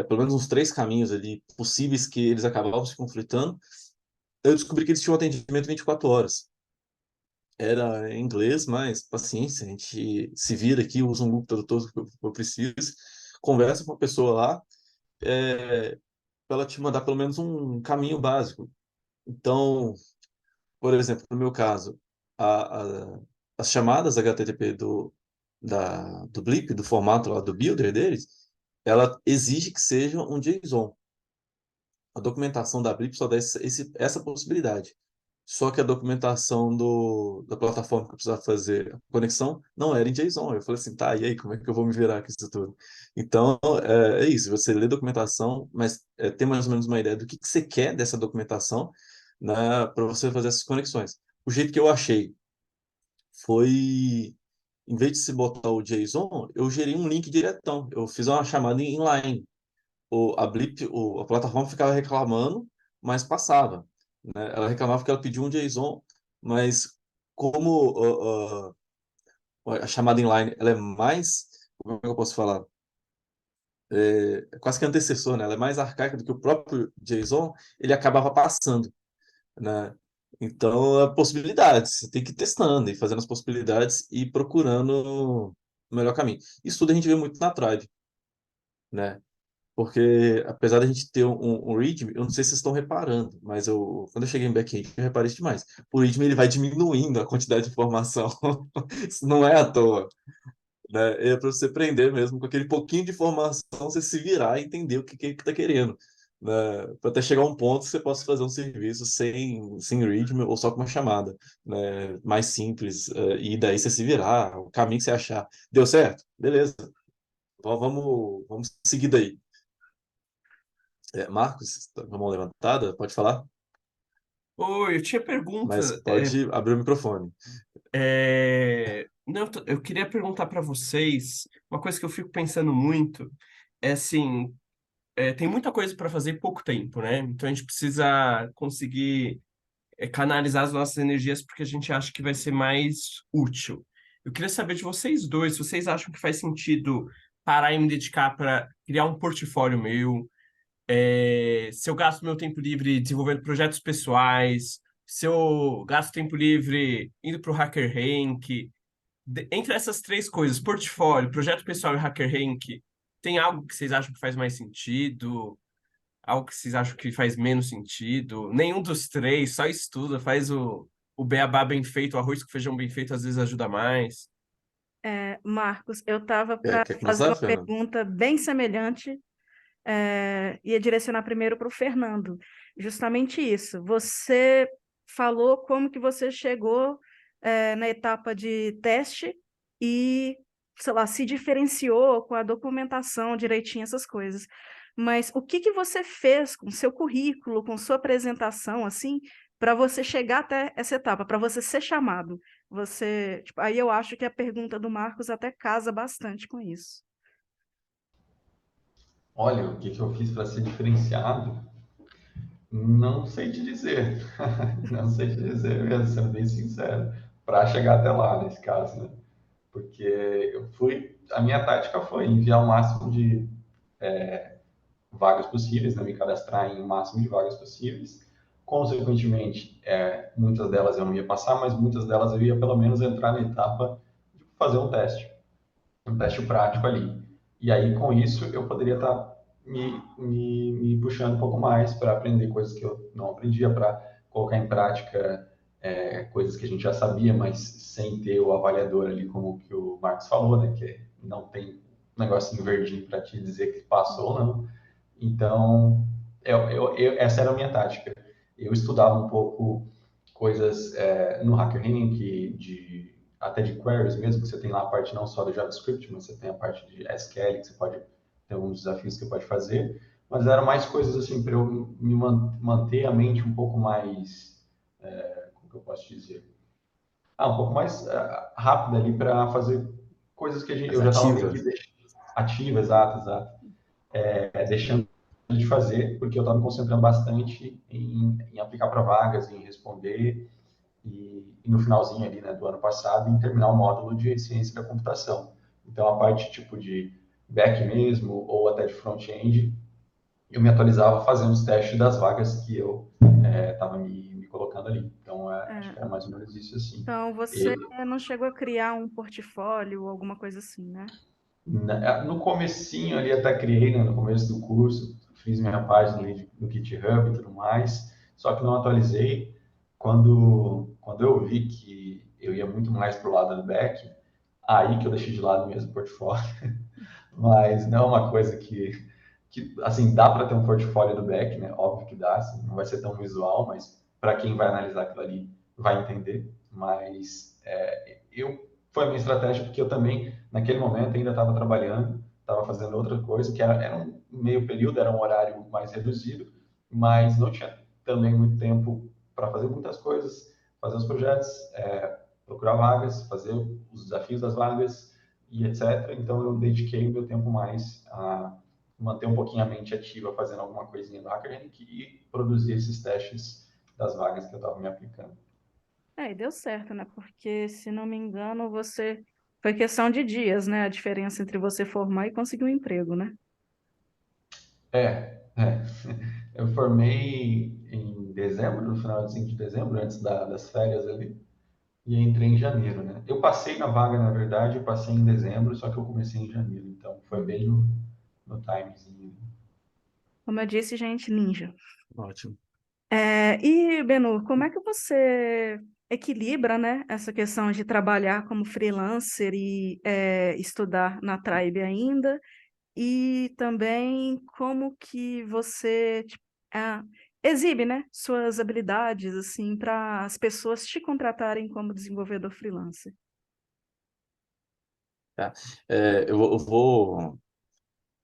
S1: pelo menos uns 3 caminhos ali possíveis que eles acabavam se conflitando. Eu descobri que eles tinham atendimento 24 horas. Era em inglês, mas paciência, a gente se vira aqui, usa um Google Tradutor que eu preciso, conversa com a pessoa lá, para ela te mandar pelo menos um caminho básico. Então, por exemplo, no meu caso, as chamadas HTTP do Blip, do formato lá do builder deles, ela exige que seja um JSON. A documentação da Blip só dá essa possibilidade. Só que a documentação da plataforma que eu precisava fazer a conexão não era em JSON. Eu falei assim, tá, e aí, como é que eu vou me virar com isso tudo? Então, é isso, você lê documentação, mas tem mais ou menos uma ideia do que você quer dessa documentação, né, para você fazer essas conexões. O jeito que eu achei foi, em vez de se botar o JSON, eu gerei um link diretão. Eu fiz uma chamada inline. A Blip, a plataforma ficava reclamando, mas passava, né? Ela reclamava que ela pediu um JSON, mas como a chamada inline ela é mais, como é que eu posso falar? É quase que antecessor, né? Ela é mais arcaica do que o próprio JSON, ele acabava passando, né? Então, é possibilidades, você tem que ir testando e fazendo as possibilidades e procurando o melhor caminho. Isso tudo a gente vê muito na Tribe, né? Porque, apesar da gente ter um README, eu não sei se vocês estão reparando, mas quando eu cheguei em back-end, eu reparei isso demais. O README ele vai diminuindo a quantidade de informação. Isso não é à toa. né? É para você aprender mesmo, com aquele pouquinho de informação, você se virar e entender o que está querendo. Né? Para até chegar a um ponto que você possa fazer um serviço sem readme ou só com uma chamada, né? Mais simples, e daí você se virar, o caminho que você achar. Deu certo? Beleza. Vamos seguir daí. Marcos, tá com a mão levantada? Pode falar?
S5: Oi, eu tinha
S1: Mas
S5: pergunta.
S1: pode abrir o microfone.
S5: Não, eu queria perguntar para vocês uma coisa que eu fico pensando muito é assim, tem muita coisa para fazer em pouco tempo, né? Então a gente precisa conseguir canalizar as nossas energias porque a gente acha que vai ser mais útil. Eu queria saber de vocês dois, se vocês acham que faz sentido parar e me dedicar para criar um portfólio meu, se eu gasto meu tempo livre desenvolvendo projetos pessoais, se eu gasto tempo livre indo para o Hacker Rank. Entre essas três coisas, portfólio, projeto pessoal e Hacker Rank, tem algo que vocês acham que faz mais sentido? Algo que vocês acham que faz menos sentido? Nenhum dos três, só estuda, faz o beabá bem feito, o arroz com feijão bem feito, às vezes ajuda mais.
S2: Marcos, eu estava
S1: Quer,
S2: para
S1: quer
S2: fazer
S1: começar,
S2: uma
S1: Fernando?
S2: pergunta bem semelhante, ia direcionar primeiro para o Fernando. Justamente isso. Você falou como que você chegou, na etapa de teste e, sei lá, se diferenciou com a documentação direitinho, essas coisas. Mas o que que você fez com seu currículo, com sua apresentação, assim, para você chegar até essa etapa, para você ser chamado? Você, tipo, aí eu acho que a pergunta do Marcos até casa bastante com isso.
S3: Olha, o que eu fiz para ser diferenciado? Não sei te dizer. Não sei te dizer mesmo, sendo bem sincero. Para chegar até lá, nesse caso, né? Porque a minha tática foi enviar o máximo de vagas possíveis, né? Me cadastrar em o máximo de vagas possíveis. Consequentemente, muitas delas eu não ia passar, mas muitas delas eu ia pelo menos entrar na etapa de fazer um teste prático ali. E aí, com isso, eu poderia estar me puxando um pouco mais para aprender coisas que eu não aprendia, para colocar em prática coisas que a gente já sabia, mas sem ter o avaliador ali, como que o Marcos falou, né? Que não tem um negocinho verdinho para te dizer que passou ou não. Então, essa era a minha tática. Eu estudava um pouco coisas no HackerRank, até de queries mesmo, que você tem lá a parte não só do JavaScript, mas você tem a parte de SQL, que você pode ter alguns desafios que você pode fazer. Mas eram mais coisas assim para eu me manter a mente um pouco mais, como que eu posso dizer? Um pouco mais rápida ali para fazer coisas que
S1: Mais
S3: eu já estava meio
S1: ativa?
S3: que ativa, exato, exato. Deixando de fazer, porque eu estava me concentrando bastante em aplicar para vagas, em responder, e no finalzinho ali, né, do ano passado, em terminar o módulo de ciência da computação. Então, a parte tipo de back mesmo, ou até de front-end, eu me atualizava fazendo os testes das vagas que eu estava me colocando ali. Então, acho
S2: É,
S3: que era mais ou menos isso assim.
S2: então, você
S3: E,
S2: não chegou a criar um portfólio ou alguma coisa assim, né?
S3: no comecinho ali até criei, né, no começo do curso, fiz minha página ali no GitHub e tudo mais, só que não atualizei. Quando eu vi que eu ia muito mais para o lado do back, aí que eu deixei de lado mesmo o portfólio. Mas não é uma coisa que assim, dá para ter um portfólio do back, né? Óbvio que dá, assim, não vai ser tão visual, mas para quem vai analisar aquilo ali vai entender. Mas foi a minha estratégia porque eu também, naquele momento, ainda estava trabalhando, estava fazendo outra coisa, que era um meio período, era um horário mais reduzido, mas não tinha também muito tempo para fazer muitas coisas, fazer os projetos, procurar vagas, fazer os desafios das vagas e etc. Então eu dediquei o meu tempo mais a manter um pouquinho a mente ativa, fazendo alguma coisinha do HackerRank e produzir esses testes das vagas que eu estava me aplicando.
S2: E deu certo, né? Porque, se não me engano, você. Foi questão de dias, né? A diferença entre você formar e conseguir um emprego, né?
S3: É. Eu formei em dezembro, no final de dezembro, antes das férias ali, e entrei em janeiro, né? Eu passei na vaga, na verdade, eu passei em dezembro, só que eu comecei em janeiro, então foi bem no timezinho.
S2: Como eu disse, gente, ninja.
S1: Ótimo.
S2: E, Benur, como é que você equilibra, né, essa questão de trabalhar como freelancer e estudar na Tribe ainda, e também como que você tipo, ah, exibe, né, suas habilidades assim para as pessoas te contratarem como desenvolvedor freelancer.
S1: Tá? Eu vou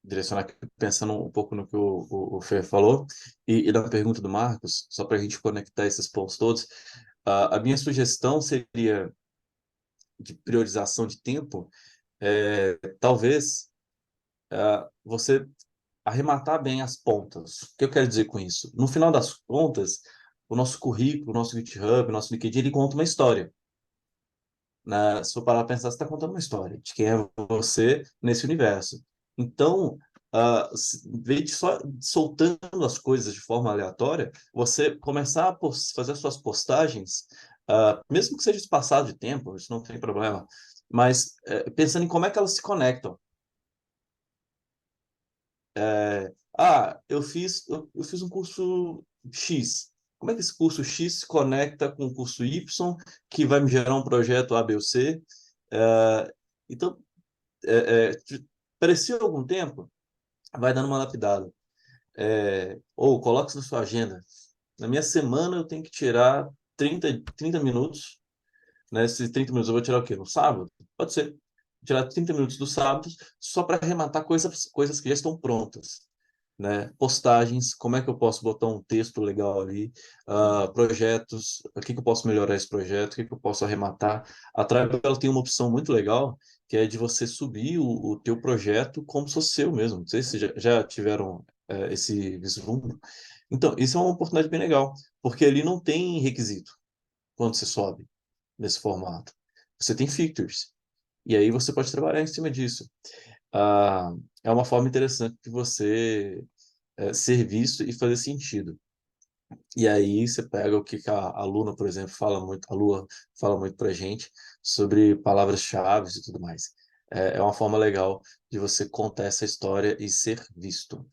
S1: direcionar aqui pensando um pouco no que o Fer falou e da pergunta do Marcos, só para a gente conectar esses pontos todos. A minha sugestão seria de priorização de tempo, talvez você arrematar bem as pontas. O que eu quero dizer com isso? No final das contas, o nosso currículo, o nosso GitHub, o nosso LinkedIn, ele conta uma história. Né? Se for parar para pensar, você está contando uma história de quem é você nesse universo. Então, em vez de só soltando as coisas de forma aleatória, você começar a fazer as suas postagens, mesmo que seja espaçado de tempo, isso não tem problema, mas pensando em como é que elas se conectam. Eu fiz um curso X. Como é que esse curso X se conecta com o curso Y, que vai me gerar um projeto A, B ou C? É, então, pareceu algum tempo, vai dando uma lapidada. Ou coloque isso na sua agenda. Na minha semana eu tenho que tirar 30 minutos, né? Esses 30 minutos eu vou tirar o quê? No sábado? Pode ser. Tirar 30 minutos do sábado só para arrematar coisas que já estão prontas, né? Postagens, como é que eu posso botar um texto legal ali, projetos, o que que eu posso melhorar esse projeto, o que que eu posso arrematar. A Tribe, ela tem uma opção muito legal, que é de você subir o teu projeto como se fosse seu mesmo. Não sei se já tiveram esse vislumbre. Então, isso é uma oportunidade bem legal, porque ali não tem requisito quando você sobe nesse formato. Você tem features, e aí você pode trabalhar em cima disso. É uma forma interessante de você ser visto e fazer sentido. E aí você pega o que a Luna, por exemplo, fala muito, a Lua fala muito pra gente sobre palavras-chave e tudo mais. É uma forma legal de você contar essa história e ser visto.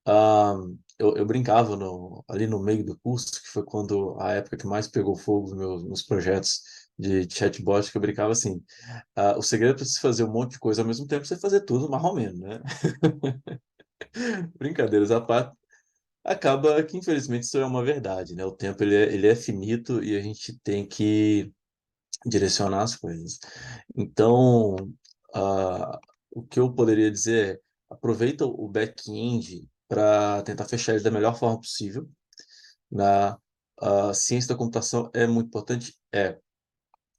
S1: Ah, eu brincava ali no meio do curso, que foi quando a época que mais pegou fogo nos projetos de chatbot, que eu brincava assim, o segredo para você fazer um monte de coisa ao mesmo tempo é você fazer tudo mais ou menos, né? Brincadeiras à parte, acaba que, infelizmente, isso é uma verdade, né? O tempo ele é finito e a gente tem que direcionar as coisas. Então, o que eu poderia dizer é, aproveita o back-end para tentar fechar ele da melhor forma possível. Na A ciência da computação é muito importante,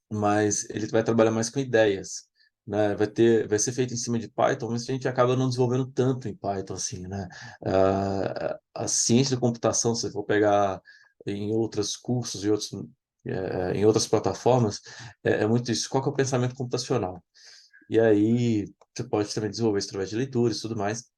S1: mas ele vai trabalhar mais com ideias, né? Vai ser feito em cima de Python, mas a gente acaba não desenvolvendo tanto em Python assim, né? A ciência da computação, se você for pegar em outros cursos e em outras plataformas, é muito isso. Qual que é o pensamento computacional? E aí você pode também desenvolver isso através de leituras e tudo mais.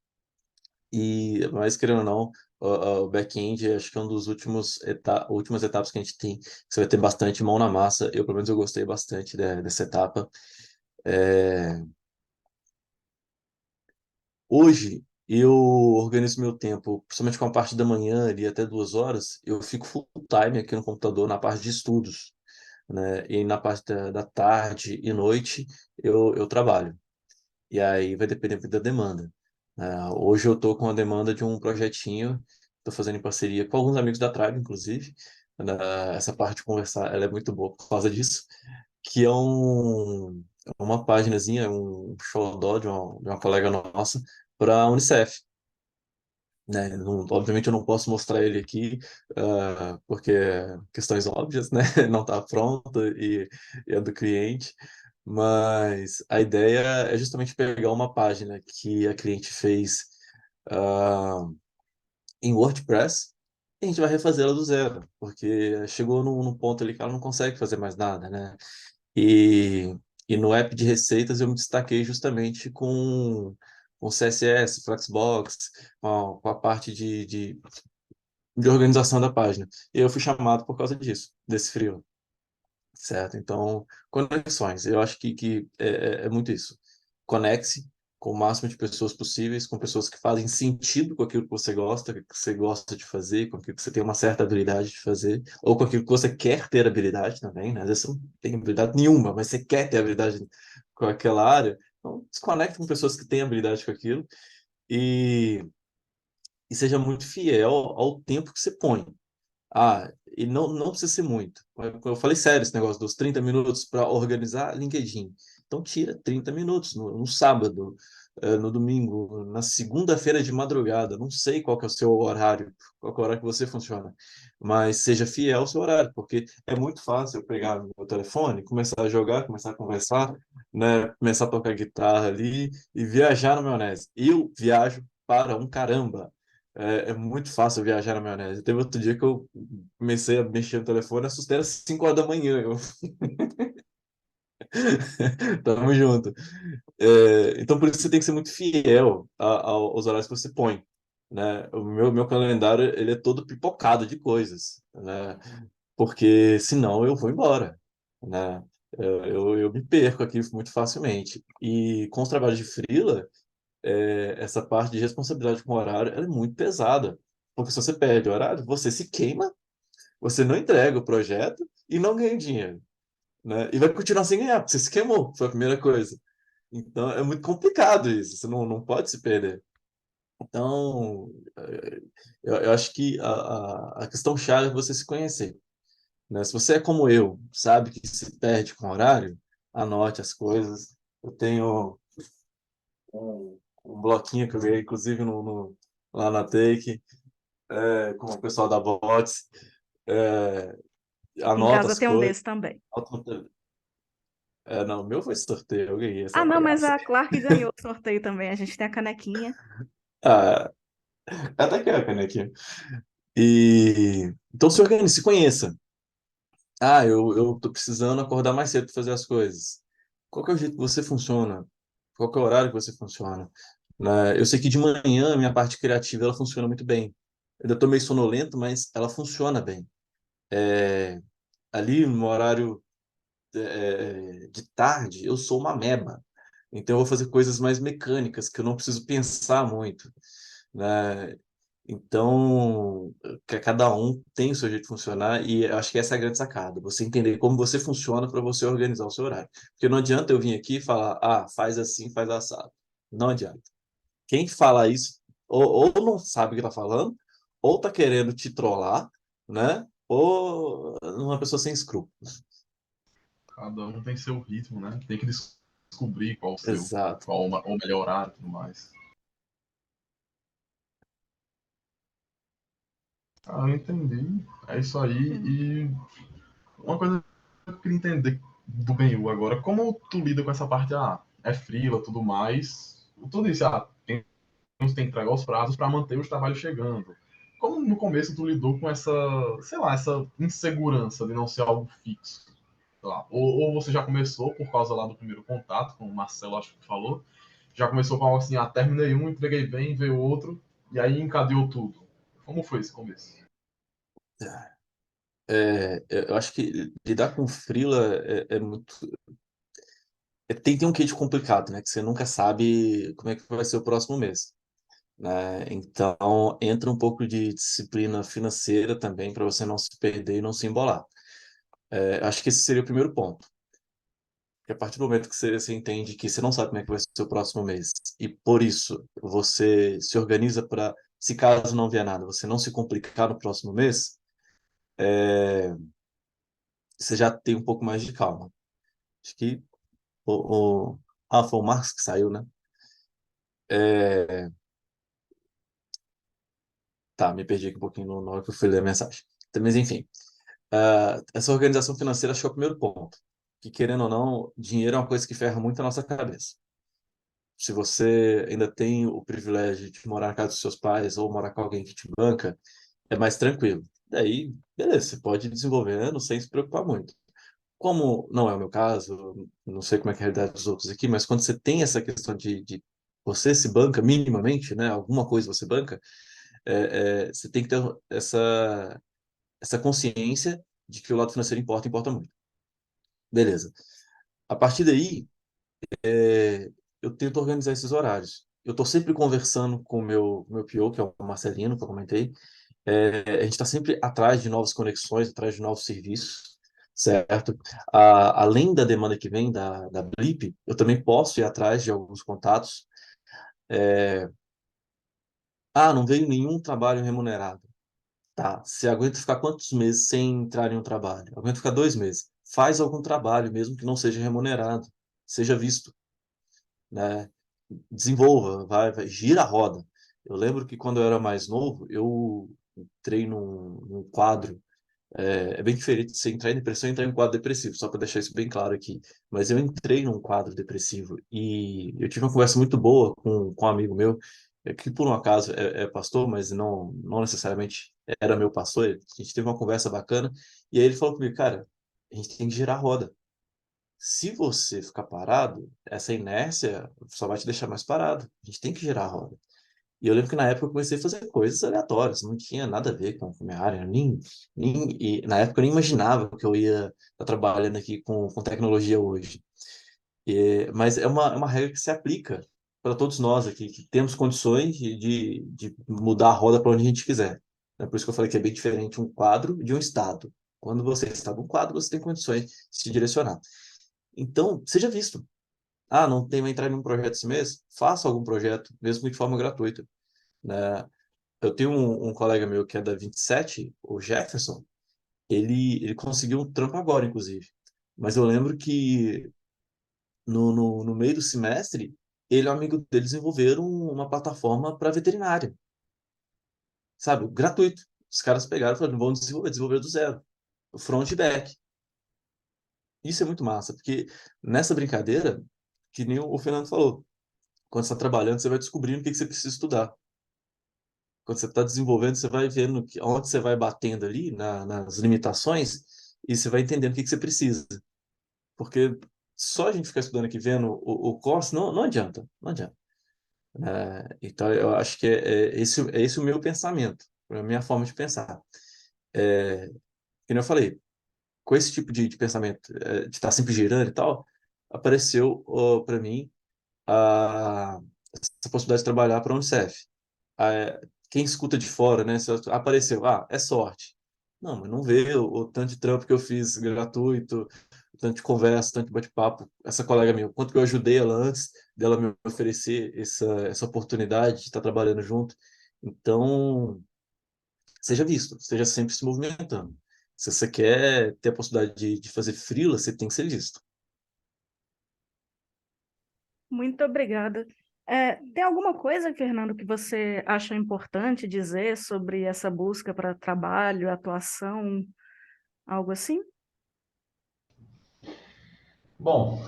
S1: Mas querendo ou não, o back-end acho que é um dos últimas etapas que a gente tem. Você vai ter bastante mão na massa. Pelo menos, eu gostei bastante dessa etapa. É, Hoje, eu organizo meu tempo, principalmente com a parte da manhã, ali até 2 horas, eu fico full time aqui no computador na parte de estudos, né? E na parte da tarde e noite, eu trabalho. E aí vai depender muito da demanda. Hoje eu estou com a demanda de um projetinho, estou fazendo em parceria com alguns amigos da Tribe, inclusive. Essa parte de conversar, ela é muito boa por causa disso, que uma paginazinha, um xodó de uma colega nossa para a Unicef. Né? Obviamente eu não posso mostrar ele aqui, porque questões óbvias, né? Não está pronto e é do cliente, mas a ideia é justamente pegar uma página que a cliente fez ah, em WordPress e a gente vai refazê-la do zero, porque chegou num ponto ali que ela não consegue fazer mais nada, né? E, e no app de receitas eu me destaquei justamente com CSS, Flexbox, com a parte de organização da página. E eu fui chamado por causa disso, desse freela, certo? Então, conexões. Eu acho que é muito isso. Conecte com o máximo de pessoas possíveis, com pessoas que fazem sentido com aquilo que você gosta de fazer, com aquilo que você tem uma certa habilidade de fazer, ou com aquilo que você quer ter habilidade também, né? Às vezes você não tem habilidade nenhuma, mas você quer ter habilidade com aquela área. Então, se conecte com pessoas que têm habilidade com aquilo e, e seja muito fiel ao tempo que você põe. E não precisa ser muito. Eu falei sério esse negócio dos 30 minutos para organizar LinkedIn. Então, tira 30 minutos no sábado, no domingo, na segunda-feira de madrugada. Não sei qual que é o seu horário, qual que é o horário que você funciona, mas seja fiel ao seu horário, porque é muito fácil eu pegar meu telefone, começar a jogar, começar a conversar, né, começar a tocar guitarra ali e viajar na maionese. Eu viajo para um caramba. É muito fácil viajar na maionese. Teve outro dia que eu comecei a mexer no telefone, assustei às 5 horas da manhã. Tamo junto. Então, por isso você tem que ser muito fiel aos horários que você põe, né? O meu calendário, ele é todo pipocado de coisas, né? Porque senão eu vou embora, né? Eu me perco aqui muito facilmente. E com os trabalhos de freela, essa parte de responsabilidade com o horário, ela é muito pesada. Porque se você perde o horário, você se queima, você não entrega o projeto e não ganha dinheiro, né? E vai continuar sem ganhar, porque você se queimou, foi a primeira coisa. Então, é muito complicado isso, você não pode se perder. Então, eu acho que a questão chave é você se conhecer, né? Se você é como eu, sabe que se perde com horário, anote as coisas. Eu tenho um bloquinho que eu ganhei, inclusive, lá na Take, com o pessoal da Bots. É,
S2: Aqui em
S1: anota
S2: casa
S1: as
S2: tem um
S1: coisas.
S2: desse também.
S1: Não, o meu foi sorteio, eu ganhei essa
S2: Ah, não, mas
S1: bagaça.
S2: a Clark ganhou o sorteio também. A gente tem a canequinha.
S1: Ah, até que é a canequinha. Então se organize, se conheça. Eu tô precisando acordar mais cedo para fazer as coisas. Qual que é o jeito que você funciona? Qual que é o horário que você funciona? Né? Eu sei que de manhã a minha parte criativa ela funciona muito bem. Eu ainda tô meio sonolento, mas ela funciona bem. Ali no horário de tarde, eu sou uma meba. Então, eu vou fazer coisas mais mecânicas, que eu não preciso pensar muito, né? Então, cada um tem o seu jeito de funcionar e eu acho que essa é a grande sacada. Você entender como você funciona para você organizar o seu horário. Porque não adianta eu vir aqui e falar, faz assim, faz assado. Não adianta. Quem fala isso ou não sabe o que está falando, ou está querendo te trollar, né? Ou uma pessoa sem escrúpulos.
S4: Cada um tem seu ritmo, né? Tem que descobrir qual o seu,
S1: Exato.
S4: qual o melhor horário e tudo mais. Eu entendi. É isso aí.
S2: Hum.
S4: E uma coisa que eu queria entender do Benhu agora, como tu lida com essa parte, é freela, tudo mais. Tu disse, tem que entregar os prazos para manter os trabalhos chegando. Como no começo tu lidou com essa, sei lá, essa insegurança de não ser algo fixo? Sei lá, ou você já começou por causa lá do primeiro contato, como o Marcelo acho que falou, já começou com algo assim, terminei um, entreguei bem, veio outro, e aí encadeou tudo. Como foi esse começo?
S1: Eu acho que lidar com freela é muito. Tem um quê de complicado, né? Que você nunca sabe como é que vai ser o próximo mês, né? Então, entra um pouco de disciplina financeira também para você não se perder e não se embolar. Acho que esse seria o primeiro ponto. Porque a partir do momento que você entende que você não sabe como é que vai ser o próximo mês, e por isso você se organiza para, se caso não vier nada, você não se complicar no próximo mês, você já tem um pouco mais de calma. Acho que foi o Marx que saiu, né? É, Tá, me perdi aqui um pouquinho na hora que eu fui ler a mensagem. Mas, enfim, essa organização financeira acho que é o primeiro ponto. Que, querendo ou não, dinheiro é uma coisa que ferra muito a nossa cabeça. Se você ainda tem o privilégio de morar na casa dos seus pais ou morar com alguém que te banca, é mais tranquilo. Daí, beleza, você pode ir desenvolvendo sem se preocupar muito. Como não é o meu caso, não sei como é que é a realidade dos outros aqui, mas quando você tem essa questão de você se banca minimamente, né, alguma coisa você banca, você tem que ter essa consciência de que o lado financeiro importa muito. Beleza. A partir daí, eu tento organizar esses horários. Eu estou sempre conversando com o meu PO, que é o Marcelino, que eu comentei. A gente está sempre atrás de novas conexões, atrás de novos serviços, certo? Além da demanda que vem da Blip, eu também posso ir atrás de alguns contatos. Não veio nenhum trabalho remunerado. Tá, você aguenta ficar quantos meses sem entrar em um trabalho? Aguenta ficar 2 meses. Faz algum trabalho, mesmo que não seja remunerado. Seja visto, né? Desenvolva, gira a roda. Eu lembro que quando eu era mais novo, eu entrei num quadro. É bem diferente de você entrar em depressão e entrar em um quadro depressivo, só para deixar isso bem claro aqui. Mas eu entrei num quadro depressivo e eu tive uma conversa muito boa com um amigo meu, que por um acaso é pastor, mas não necessariamente era meu pastor. A gente teve uma conversa bacana e aí ele falou comigo, cara, a gente tem que girar a roda. Se você ficar parado, essa inércia só vai te deixar mais parado. A gente tem que girar a roda. E eu lembro que na época eu comecei a fazer coisas aleatórias, não tinha nada a ver com a minha área, e na época eu nem imaginava que eu ia estar trabalhando aqui com tecnologia hoje. Mas é uma regra que se aplica para todos nós aqui, que temos condições de mudar a roda para onde a gente quiser. É por isso que eu falei que é bem diferente um quadro de um estado. Quando você está num quadro, você tem condições de se direcionar. Então, seja visto. Não tem, vai entrar em um projeto esse mês? Faça algum projeto, mesmo que de forma gratuita, né? Eu tenho um colega meu que é da 27, o Jefferson, ele conseguiu um trampo agora, inclusive. Mas eu lembro que no meio do semestre, ele e um amigo dele desenvolveram uma plataforma para veterinária, sabe? Gratuito. Os caras pegaram e falaram, vamos desenvolver do zero. O front e back. Isso é muito massa, porque nessa brincadeira, que nem o Fernando falou, quando você está trabalhando, você vai descobrindo o que você precisa estudar. Quando você está desenvolvendo, você vai vendo onde você vai batendo ali nas limitações e você vai entendendo o que você precisa. Porque só a gente ficar estudando aqui vendo o curso não adianta, não adianta. Então, eu acho que é esse o meu pensamento, a minha forma de pensar. Como eu falei, com esse tipo de pensamento, de estar sempre girando e tal, apareceu para mim essa possibilidade de trabalhar para a Unicef. Quem escuta de fora, né? Apareceu, é sorte. Não, mas não vê o tanto de trampo que eu fiz gratuito, o tanto de conversa, tanto de bate-papo. Essa colega minha, o quanto que eu ajudei ela antes dela me oferecer essa oportunidade de estar trabalhando junto. Então, seja visto, esteja sempre se movimentando. Se você quer ter a possibilidade de fazer freela, você tem que ser visto.
S2: Muito obrigada. Tem alguma coisa, Fernando, que você acha importante dizer sobre essa busca para trabalho, atuação, algo assim?
S3: Bom,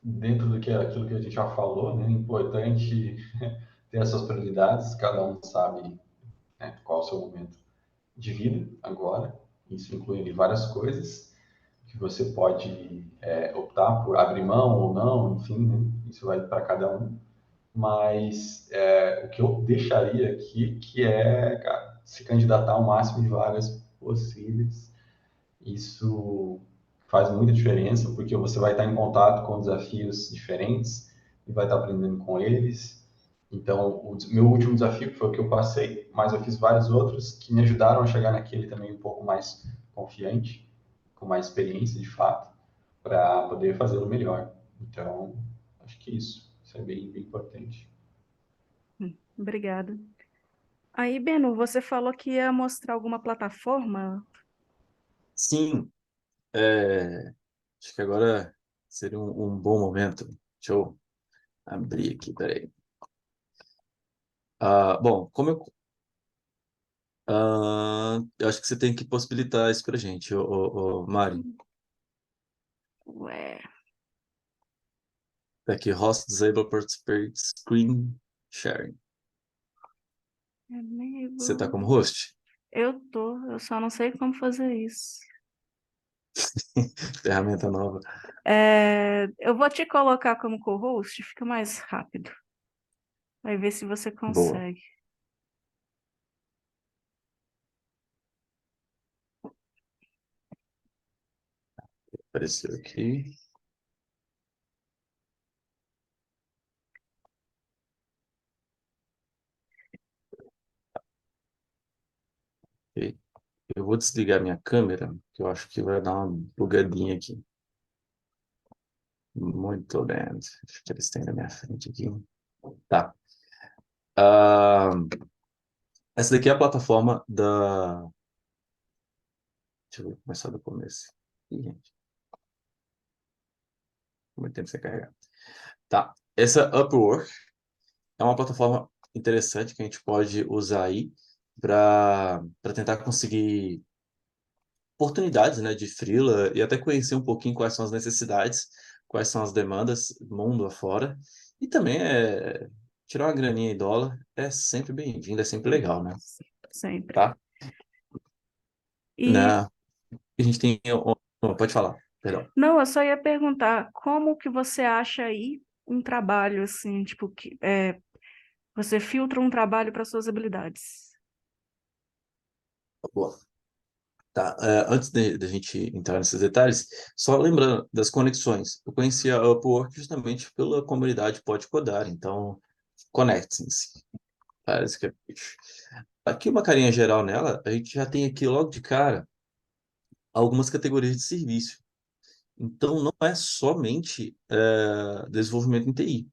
S3: dentro aquilo que a gente já falou, né, é importante ter as suas prioridades, cada um sabe, né, qual é o seu momento de vida agora. Isso inclui ali várias coisas que você pode optar por abrir mão ou não, enfim, né? Isso vai para cada um. Mas o que eu deixaria aqui, que é, cara, se candidatar ao máximo de vagas possíveis. Isso faz muita diferença, porque você vai estar em contato com desafios diferentes e vai estar aprendendo com eles. Então, o meu último desafio foi o que eu passei, mas eu fiz vários outros que me ajudaram a chegar naquele também um pouco mais confiante, com mais experiência de fato, para poder fazê-lo melhor. Então, acho que isso é bem, bem importante.
S2: Obrigada. Aí, Benu, você falou que ia mostrar alguma plataforma.
S1: Sim, acho que agora seria um bom momento. Deixa eu abrir aqui, peraí. Bom, eu acho que você tem que possibilitar isso pra gente, Mari.
S2: Ué,
S1: Tá aqui, Host Disable Participate Screen Sharing. Você tá
S2: amigo.
S1: como host?
S2: Eu só não sei como fazer isso.
S1: Ferramenta nova.
S2: Eu vou te colocar como co-host, fica mais rápido. Vai ver se você
S1: Boa.
S2: consegue.
S1: Apareceu aqui. Eu vou desligar minha câmera, que eu acho que vai dar uma bugadinha aqui. Muito bem. Acho que eles têm na minha frente aqui. Tá. Ah, essa daqui é a plataforma da. Deixa eu começar do começo. Ih, gente, muito tempo sem carregar. Tá. Essa Upwork é uma plataforma interessante que a gente pode usar aí para tentar conseguir oportunidades, né, de freela e até conhecer um pouquinho quais são as necessidades, quais são as demandas mundo afora. E também tirar uma graninha em dólar é sempre bem-vindo, é sempre legal, né?
S2: Sempre.
S1: Tá?
S2: E
S1: Na, a gente tem. Pode falar, perdão.
S2: não, eu só ia perguntar, como que você acha aí um trabalho assim, tipo, que você filtra um trabalho para suas habilidades?
S1: Boa. Tá, antes da gente entrar nesses detalhes, só lembrando das conexões. Eu conheci a Upwork justamente pela comunidade Pode Codar, então conectem-se, basicamente. Aqui uma carinha geral nela, a gente já tem aqui logo de cara algumas categorias de serviço. Então não é somente desenvolvimento em TI.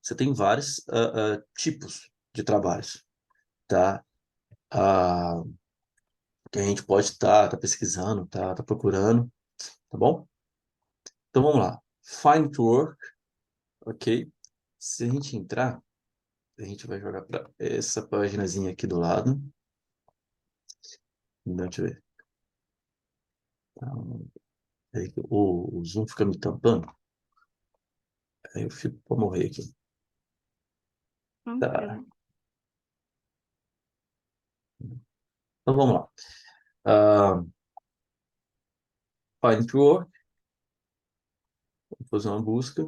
S1: Você tem vários tipos de trabalhos, tá? Ah, que a gente pode estar pesquisando, tá procurando, tá bom? Então vamos lá. Find to work, ok? Se a gente entrar, a gente vai jogar para essa paginazinha aqui do lado. Não, deixa eu ver. Então, aí o Zoom fica me tampando. Aí eu fico para morrer aqui. Tá.
S2: Tranquilo.
S1: Então vamos lá. Ah, Find to work. Vou fazer uma busca.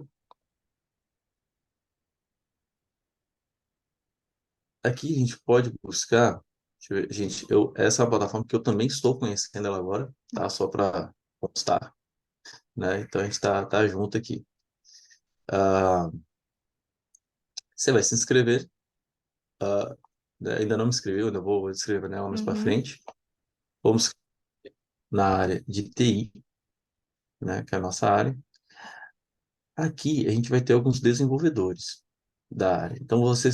S1: Aqui a gente pode buscar. Deixa eu ver, gente, essa é uma plataforma que eu também estou conhecendo ela agora, tá? Só para constar, né? Então a gente tá junto aqui. Ah, você vai se inscrever. Né? Ainda não me inscreveu, ainda vou escrever nela mais para
S2: Uhum.
S1: frente. Vamos na área de TI, né? Que é a nossa área. Aqui a gente vai ter alguns desenvolvedores da área. Então você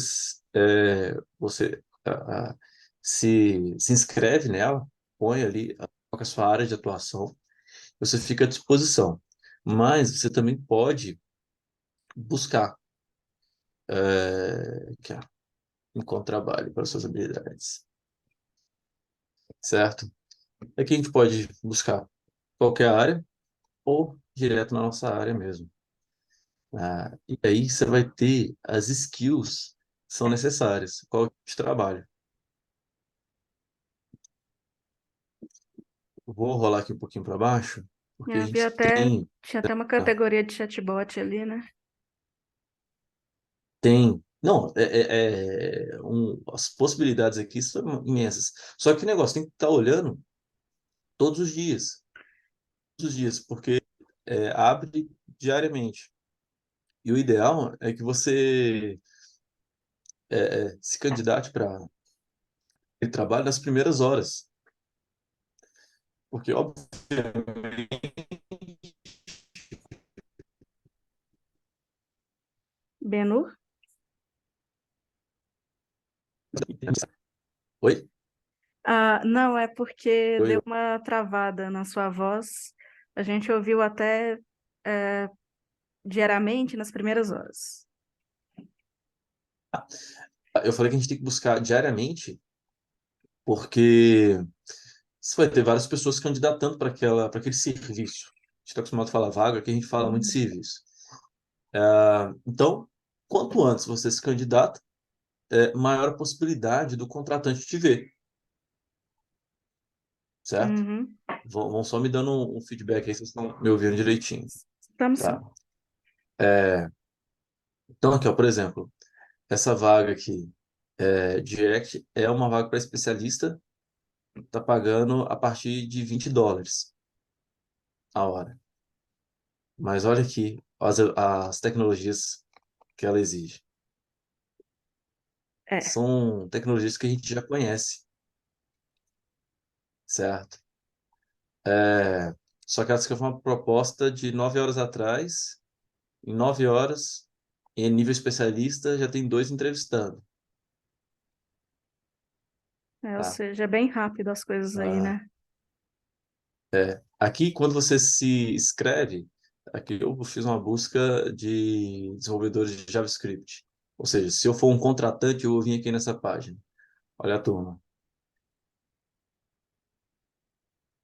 S1: se inscreve nela, põe ali qual que é a sua área de atuação, você fica à disposição. Mas você também pode buscar aqui, ó, encontrar trabalho para suas habilidades, certo? Aqui a gente pode buscar qualquer área ou direto na nossa área mesmo. E aí você vai ter as skills que são necessárias, qual tipo de trabalho. Eu vou rolar aqui um pouquinho para baixo, porque a
S2: Eu vi
S1: gente
S2: até,
S1: tem,
S2: tinha até uma
S1: ah,
S2: categoria de chatbot ali, né?
S1: não, as possibilidades aqui são imensas. Só que o negócio tem que estar olhando todos os dias, porque abre diariamente. E o ideal é que você se candidate para ele trabalho nas primeiras horas, porque obviamente.
S2: Benur?
S1: Oi?
S2: Ah, não, é porque
S1: Oi?
S2: deu uma travada na sua voz. A gente ouviu até é, diariamente nas primeiras horas.
S1: Eu falei que a gente tem que buscar diariamente, porque você vai ter várias pessoas se candidatando para aquele serviço. A gente está acostumado a falar vaga, aqui a gente fala muito de serviço. Então, quanto antes você se candidata, maior a possibilidade do contratante te ver, certo?
S2: Uhum.
S1: Vão só me dando um feedback aí, vocês estão me ouvindo direitinho,
S2: Estamos sim.
S1: tá? Então, aqui, ó, por exemplo, essa vaga aqui de React é uma vaga para especialista, tá pagando a partir de US$ 20 a hora. Mas olha aqui as tecnologias que ela exige.
S2: É.
S1: São tecnologias que a gente já conhece, certo? É, só que essa que foi uma proposta de 9 horas atrás. Em 9 horas, em nível especialista, já tem dois entrevistando,
S2: Ou
S1: tá?
S2: seja, é bem rápido as coisas aí,
S1: Ah,
S2: né?
S1: aqui, quando você se inscreve, aqui eu fiz uma busca de desenvolvedores de JavaScript. Ou seja, se eu for um contratante, eu vou vir aqui nessa página. Olha a turma.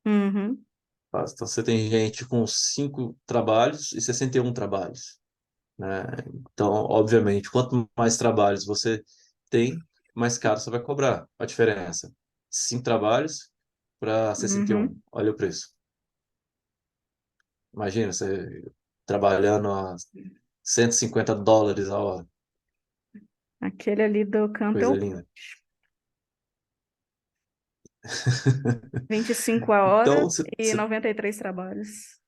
S2: Uhum,
S1: Tá? Então, você tem gente com 5 trabalhos e 61 trabalhos, né? Então, obviamente, quanto mais trabalhos você tem, mais caro você vai cobrar. A diferença. 5 trabalhos para 61.
S2: uhum.
S1: Olha o preço. Imagina você trabalhando a US$ 150 a hora.
S2: Aquele ali do canto é
S1: Coisa
S2: o
S1: linda.
S2: 25 a hora
S1: Então,
S2: e 93 trabalhos.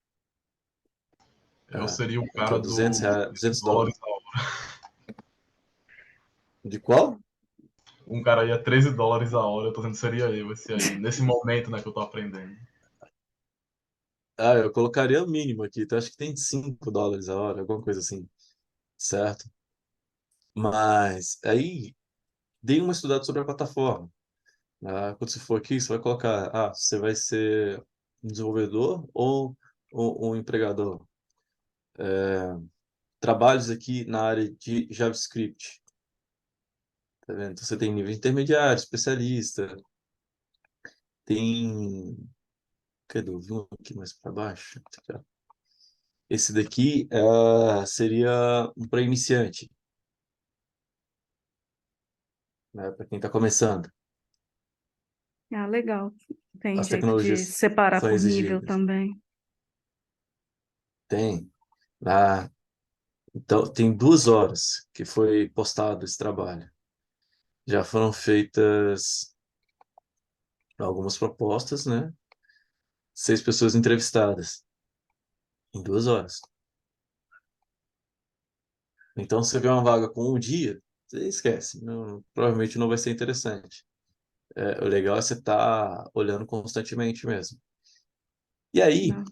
S4: Eu seria o
S1: aqui, ó,
S4: cara
S1: 200
S4: do
S1: reais, 200
S4: dólares
S1: dólares.
S4: a hora.
S1: De qual?
S4: Um cara ia US$ 13 a hora, eu tô dizendo que seria eu, esse aí. Nesse momento, né, que eu tô aprendendo.
S1: Ah, eu colocaria o mínimo aqui. Então, acho que tem US$ 5 a hora, alguma coisa assim. Certo? Mas aí, dei uma estudada sobre a plataforma. Quando você for aqui, você vai colocar, você vai ser um desenvolvedor ou um empregador. Trabalhos aqui na área de JavaScript. Tá vendo? Então, você tem nível intermediário, especialista, tem. Cadê? Eu vi um aqui mais para baixo. Aqui, ó. Esse daqui seria um para iniciante, né? Para quem está começando.
S2: Ah, legal. Tem
S1: As
S2: jeito de
S1: tecnologias
S2: separar
S1: são
S2: por nível
S1: exigidas.
S2: também.
S1: Tem. Ah, então, tem 2 horas que foi postado esse trabalho. Já foram feitas algumas propostas, né? 6 pessoas entrevistadas em 2 horas. Então, se você vê uma vaga com um dia, você esquece. Provavelmente não vai ser interessante. O legal é você estar olhando constantemente mesmo. E aí,
S2: Não.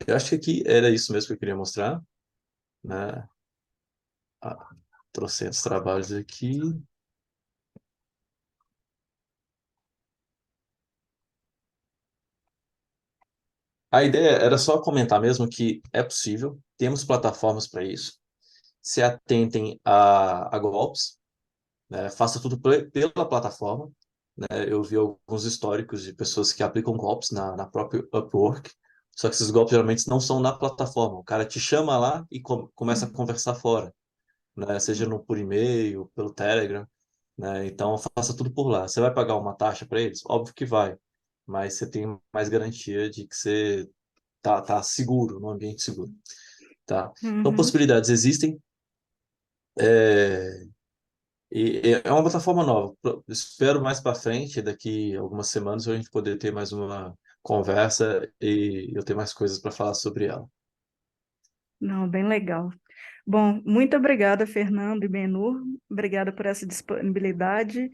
S1: eu acho que aqui era isso mesmo que eu queria mostrar, né? Ah, trocentos trabalhos aqui. A ideia era só comentar mesmo que é possível, temos plataformas para isso. Se atentem a golpes, né? Faça tudo pela plataforma, né? Eu vi alguns históricos de pessoas que aplicam golpes na própria Upwork, só que esses golpes geralmente não são na plataforma. O cara te chama lá e começa a conversar fora, né? Seja por e-mail, pelo Telegram, né? Então faça tudo por lá. Você vai pagar uma taxa para eles? Óbvio que vai, mas você tem mais garantia de que você tá seguro, num ambiente seguro, tá? Então
S2: Uhum.
S1: possibilidades existem. É, e é uma plataforma nova. Espero mais para frente, daqui algumas semanas, a gente poder ter mais uma conversa e eu ter mais coisas para falar sobre ela.
S2: Não, bem legal. Bom, muito obrigada, Fernando e Benur. Obrigada por essa disponibilidade.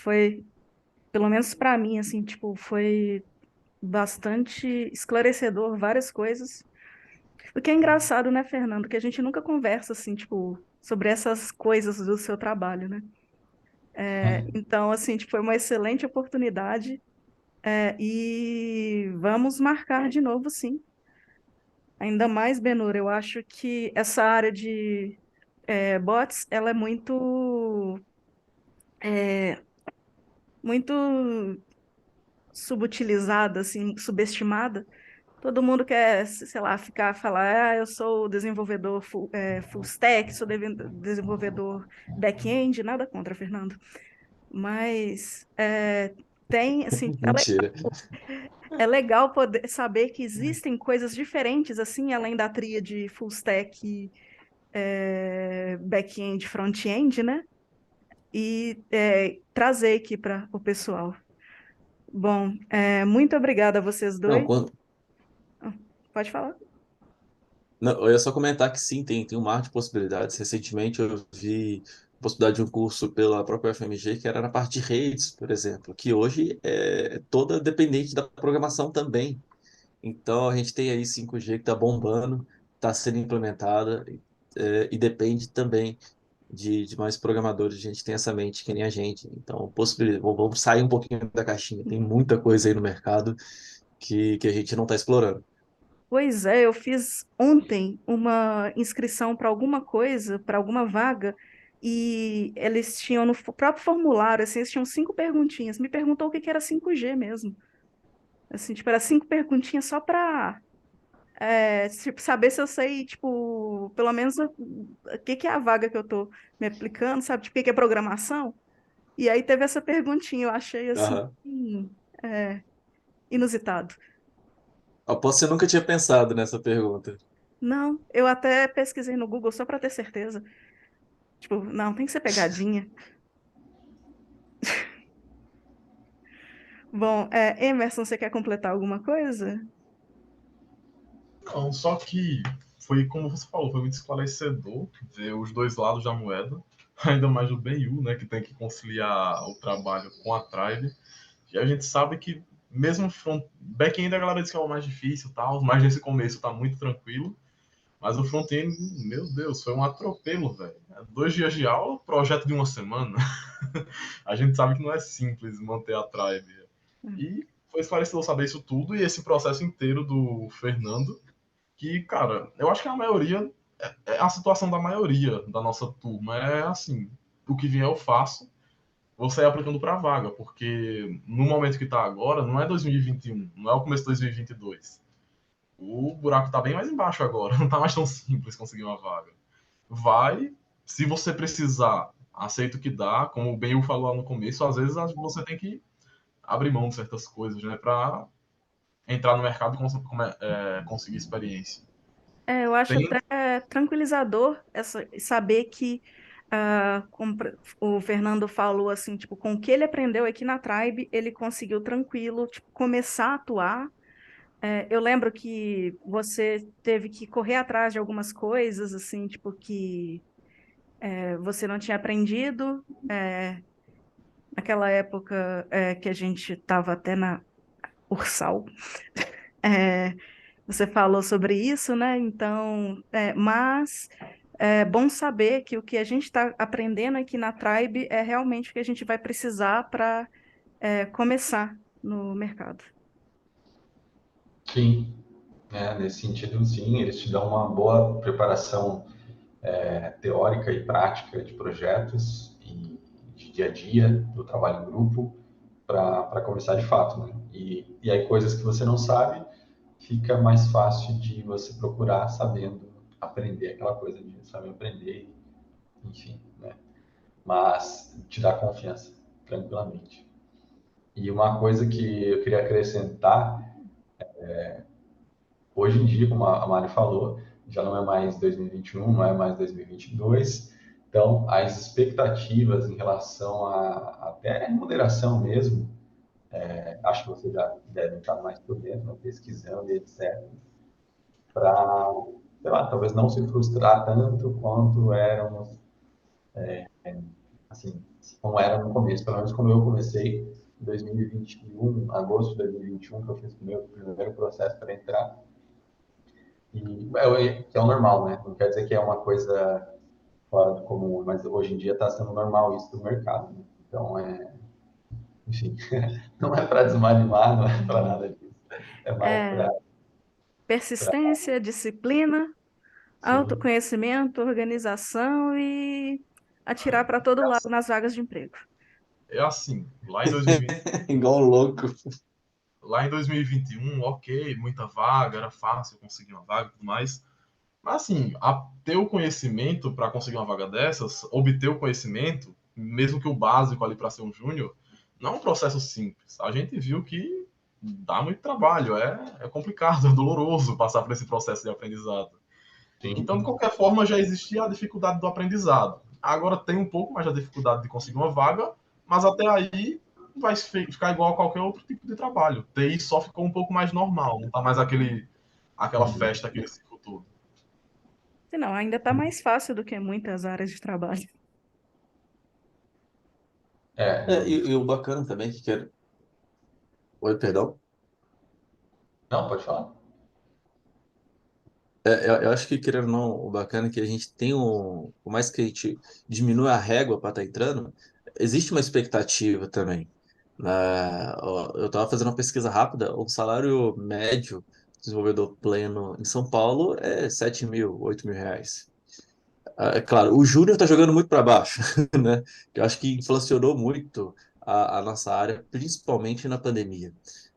S2: Foi, pelo menos para mim, assim, tipo, foi bastante esclarecedor várias coisas. O que é engraçado, né, Fernando, que a gente nunca conversa, assim, tipo, sobre essas coisas do seu trabalho, né? Então, assim, tipo, foi uma excelente oportunidade, e vamos marcar de novo, sim. Ainda mais, Benur, eu acho que essa área de bots, ela é muito subutilizada, assim, subestimada. Todo mundo quer, sei lá, falar, eu sou desenvolvedor full stack, sou desenvolvedor back-end, nada contra, Fernando. Mas tem, assim,
S1: Mentira.
S2: é legal poder saber que existem coisas diferentes, assim, além da tríade full stack, back-end, front-end, né? E trazer aqui para o pessoal. Bom, muito obrigada a vocês
S1: Não,
S2: dois. Ah, pode falar.
S1: não, eu ia só comentar que sim, tem um mar de possibilidades. Recentemente eu vi possibilidade de um curso pela própria UFMG, que era na parte de redes, por exemplo, que hoje é toda dependente da programação também. Então, a gente tem aí 5G que está bombando, está sendo implementada, e depende também de mais programadores. A gente tem essa mente que nem a gente. Então, possibilidade, vamos sair um pouquinho da caixinha. Tem muita coisa aí no mercado que a gente não está explorando.
S2: Pois é, eu fiz ontem uma inscrição para alguma coisa, para alguma vaga, e eles tinham no próprio formulário, assim, eles tinham 5 perguntinhas. Me perguntou o que que era 5G mesmo. Assim, tipo, era 5 perguntinhas só para tipo, saber se eu sei, tipo, pelo menos o que que é a vaga que eu tô me aplicando, sabe? Tipo, o que que é programação? E aí teve essa perguntinha, eu achei assim,
S1: Aham.
S2: é, inusitado.
S1: Aposto que você nunca tinha pensado nessa pergunta.
S2: Não, eu até pesquisei no Google só para ter certeza. Tipo, não, tem que ser pegadinha. Bom, Emerson, você quer completar alguma coisa?
S4: Não, só que foi como você falou, foi muito esclarecedor ver os dois lados da moeda, ainda mais o BU, né, que tem que conciliar o trabalho com a Tribe. E a gente sabe que mesmo back-end a galera diz que é o mais difícil, tal, mas nesse começo tá muito tranquilo. Mas o front-end, meu Deus, foi um atropelo, velho. 2 dias de aula, projeto de uma semana. A gente sabe que não é simples manter a Tribe. E foi esclarecedor saber isso tudo e esse processo inteiro do Fernando, que, cara, eu acho que a maioria, é a situação da maioria da nossa turma. É assim, o que vier eu faço, vou sair aplicando para vaga, porque no momento que tá agora, não é 2021, não é o começo de 2022. O buraco tá bem mais embaixo agora, não tá mais tão simples conseguir uma vaga. Vai, se você precisar, aceita o que dá, como o Ben falou lá no começo, às vezes você tem que abrir mão de certas coisas, né, para entrar no mercado e conseguir experiência.
S2: Eu acho
S4: Tem,
S2: até tranquilizador saber que, como o Fernando falou, assim, tipo, com o que ele aprendeu aqui na Tribe, ele conseguiu tranquilo, tipo, começar a atuar. Eu lembro que você teve que correr atrás de algumas coisas, assim, tipo, que você não tinha aprendido. Naquela época que a gente estava até na Ursal. É, Você falou sobre isso, né? Então, mas é bom saber que o que a gente está aprendendo aqui na Tribe é realmente o que a gente vai precisar para começar no mercado.
S3: Sim, nesse sentido, sim, eles te dão uma boa preparação teórica e prática de projetos e de dia a dia do trabalho em grupo para começar de fato, né? E aí coisas que você não sabe, fica mais fácil de você procurar sabendo aprender aquela coisa de saber aprender, enfim, né? Mas te dá confiança, tranquilamente. E uma coisa que eu queria acrescentar, hoje em dia, como a Mari falou, já não é mais 2021, não é mais 2022, então as expectativas em relação a até remuneração mesmo, acho que você já deve estar mais por dentro, né, pesquisando e etc, para, sei lá, talvez não se frustrar tanto quanto éramos, assim, como era no começo. Pelo menos quando eu comecei, em 2021, agosto de 2021, que eu fiz o meu primeiro processo para entrar, que é o normal, né? Não quer dizer que é uma coisa fora do comum, mas hoje em dia está sendo normal isso do mercado, né? Então, enfim, não é para desanimar, não é para nada disso. É mais
S2: É,
S3: para,
S2: persistência, disciplina,
S3: sim,
S2: autoconhecimento, organização e atirar para todo lado nas vagas de emprego.
S4: é assim, lá em 2020,
S1: Igual um louco.
S4: lá em 2021, ok, muita vaga, era fácil conseguir uma vaga e tudo mais. Mas assim, ter o conhecimento para conseguir uma vaga dessas, obter o conhecimento, mesmo que o básico ali para ser um júnior, não é um processo simples. A gente viu que dá muito trabalho, é complicado, é doloroso passar por esse processo de aprendizado. Então, de
S3: sim.
S4: qualquer forma, já existia a dificuldade do aprendizado. Agora tem um pouco mais a dificuldade de conseguir uma vaga, mas até aí vai ficar igual a qualquer outro tipo de trabalho. TI só ficou um pouco mais normal, não tá mais aquela
S3: Uhum.
S4: festa, aquele ciclo todo.
S2: Se não, ainda está mais fácil do que muitas áreas de trabalho.
S1: E o bacana também que quero. Oi, perdão.
S3: Não, pode falar.
S1: Eu acho que, querendo ou não, o bacana é que a gente tem por mais que a gente diminua a régua para estar entrando, existe uma expectativa também. Ó, eu estava fazendo uma pesquisa rápida, o salário médio desenvolvedor pleno em São Paulo é 7 mil, 8 mil reais. É claro, o júnior está jogando muito para baixo, né? Eu acho que inflacionou muito a nossa área, principalmente na pandemia.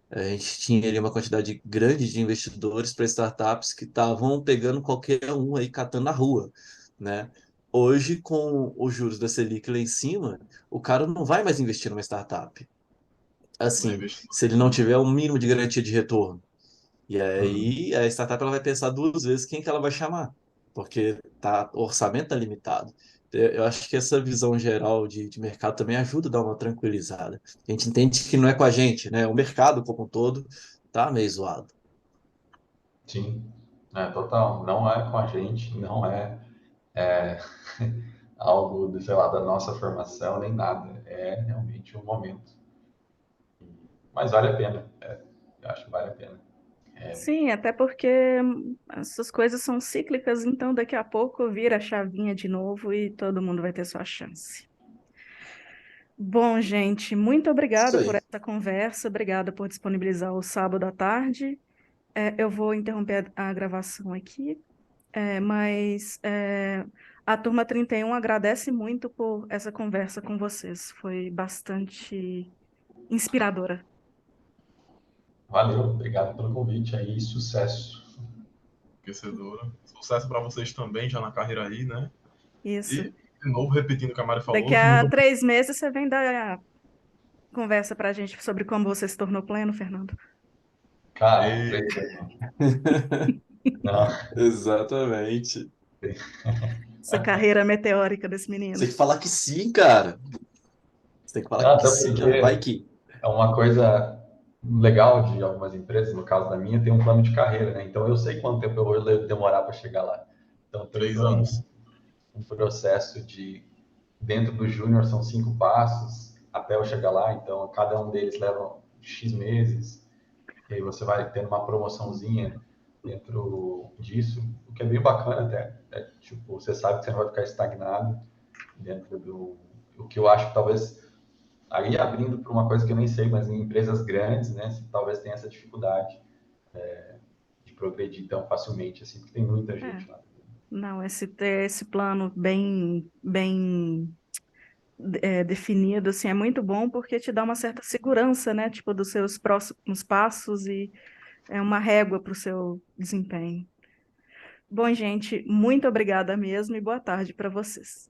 S1: A gente tinha ali uma quantidade grande de investidores para startups que estavam pegando qualquer um aí catando na rua, né? Hoje, com os juros da Selic lá em cima, o cara não vai mais investir numa startup.
S4: Não é
S1: Assim,
S4: investidor
S1: se ele não
S4: nenhum.
S1: tiver um mínimo de garantia de retorno. E
S3: Hum,
S1: aí a startup ela vai pensar duas vezes quem que ela vai chamar, porque o orçamento tá limitado. Eu acho que essa visão geral de mercado também ajuda a dar uma tranquilizada. A gente entende que não é com a gente, né? O mercado como um todo tá meio zoado.
S3: sim, total. Não é com a gente, não é algo, sei lá, da nossa formação, nem nada. É realmente um momento. Mas vale a pena. Eu acho que vale a pena.
S2: Sim, até porque essas coisas são cíclicas, então daqui a pouco vira a chavinha de novo e todo mundo vai ter sua chance. Bom, gente, muito
S1: Isso
S2: obrigada por
S1: aí.
S2: essa conversa, obrigada por disponibilizar o sábado à tarde. Eu vou interromper a gravação aqui, mas a turma 31 agradece muito por essa conversa com vocês. Foi bastante inspiradora.
S3: Valeu, obrigado pelo convite aí, sucesso.
S4: Aquecedora. Sucesso para vocês também, já na carreira aí, né?
S2: Isso.
S4: E, de novo, repetindo o que a Mari
S2: Daqui
S4: falou,
S2: a
S4: muito
S2: 3 meses você vem dar conversa para a gente sobre como você se tornou pleno, Fernando.
S3: Cara,
S4: obrigado.
S3: não,
S1: Exatamente.
S2: Essa carreira meteórica desse
S1: Você
S2: menino.
S1: tem que falar que sim, cara. Você tem que falar
S3: não,
S1: que
S3: até
S1: sim,
S3: porque
S1: né? Vai que.
S3: é uma coisa legal de algumas empresas, no caso da minha, tem um plano de carreira, né? Então eu sei quanto tempo eu vou demorar para chegar lá. Então tem
S4: Três
S3: todo
S4: anos.
S3: um processo dentro do júnior são 5 passos até eu chegar lá, então cada um deles leva X meses, e aí você vai tendo uma promoçãozinha dentro disso, o que é bem bacana até. Tipo, você sabe que você não vai ficar estagnado dentro o que eu acho que talvez aí abrindo para uma coisa que eu nem sei, mas em empresas grandes, né, você talvez tenha essa dificuldade de progredir tão facilmente, assim, porque tem muita
S2: É.
S3: gente lá.
S2: Não, ter esse plano bem definido, assim, é muito bom porque te dá uma certa segurança, né? Tipo, dos seus próximos passos e é uma régua para o seu desempenho. Bom, gente, muito obrigada mesmo e boa tarde para vocês.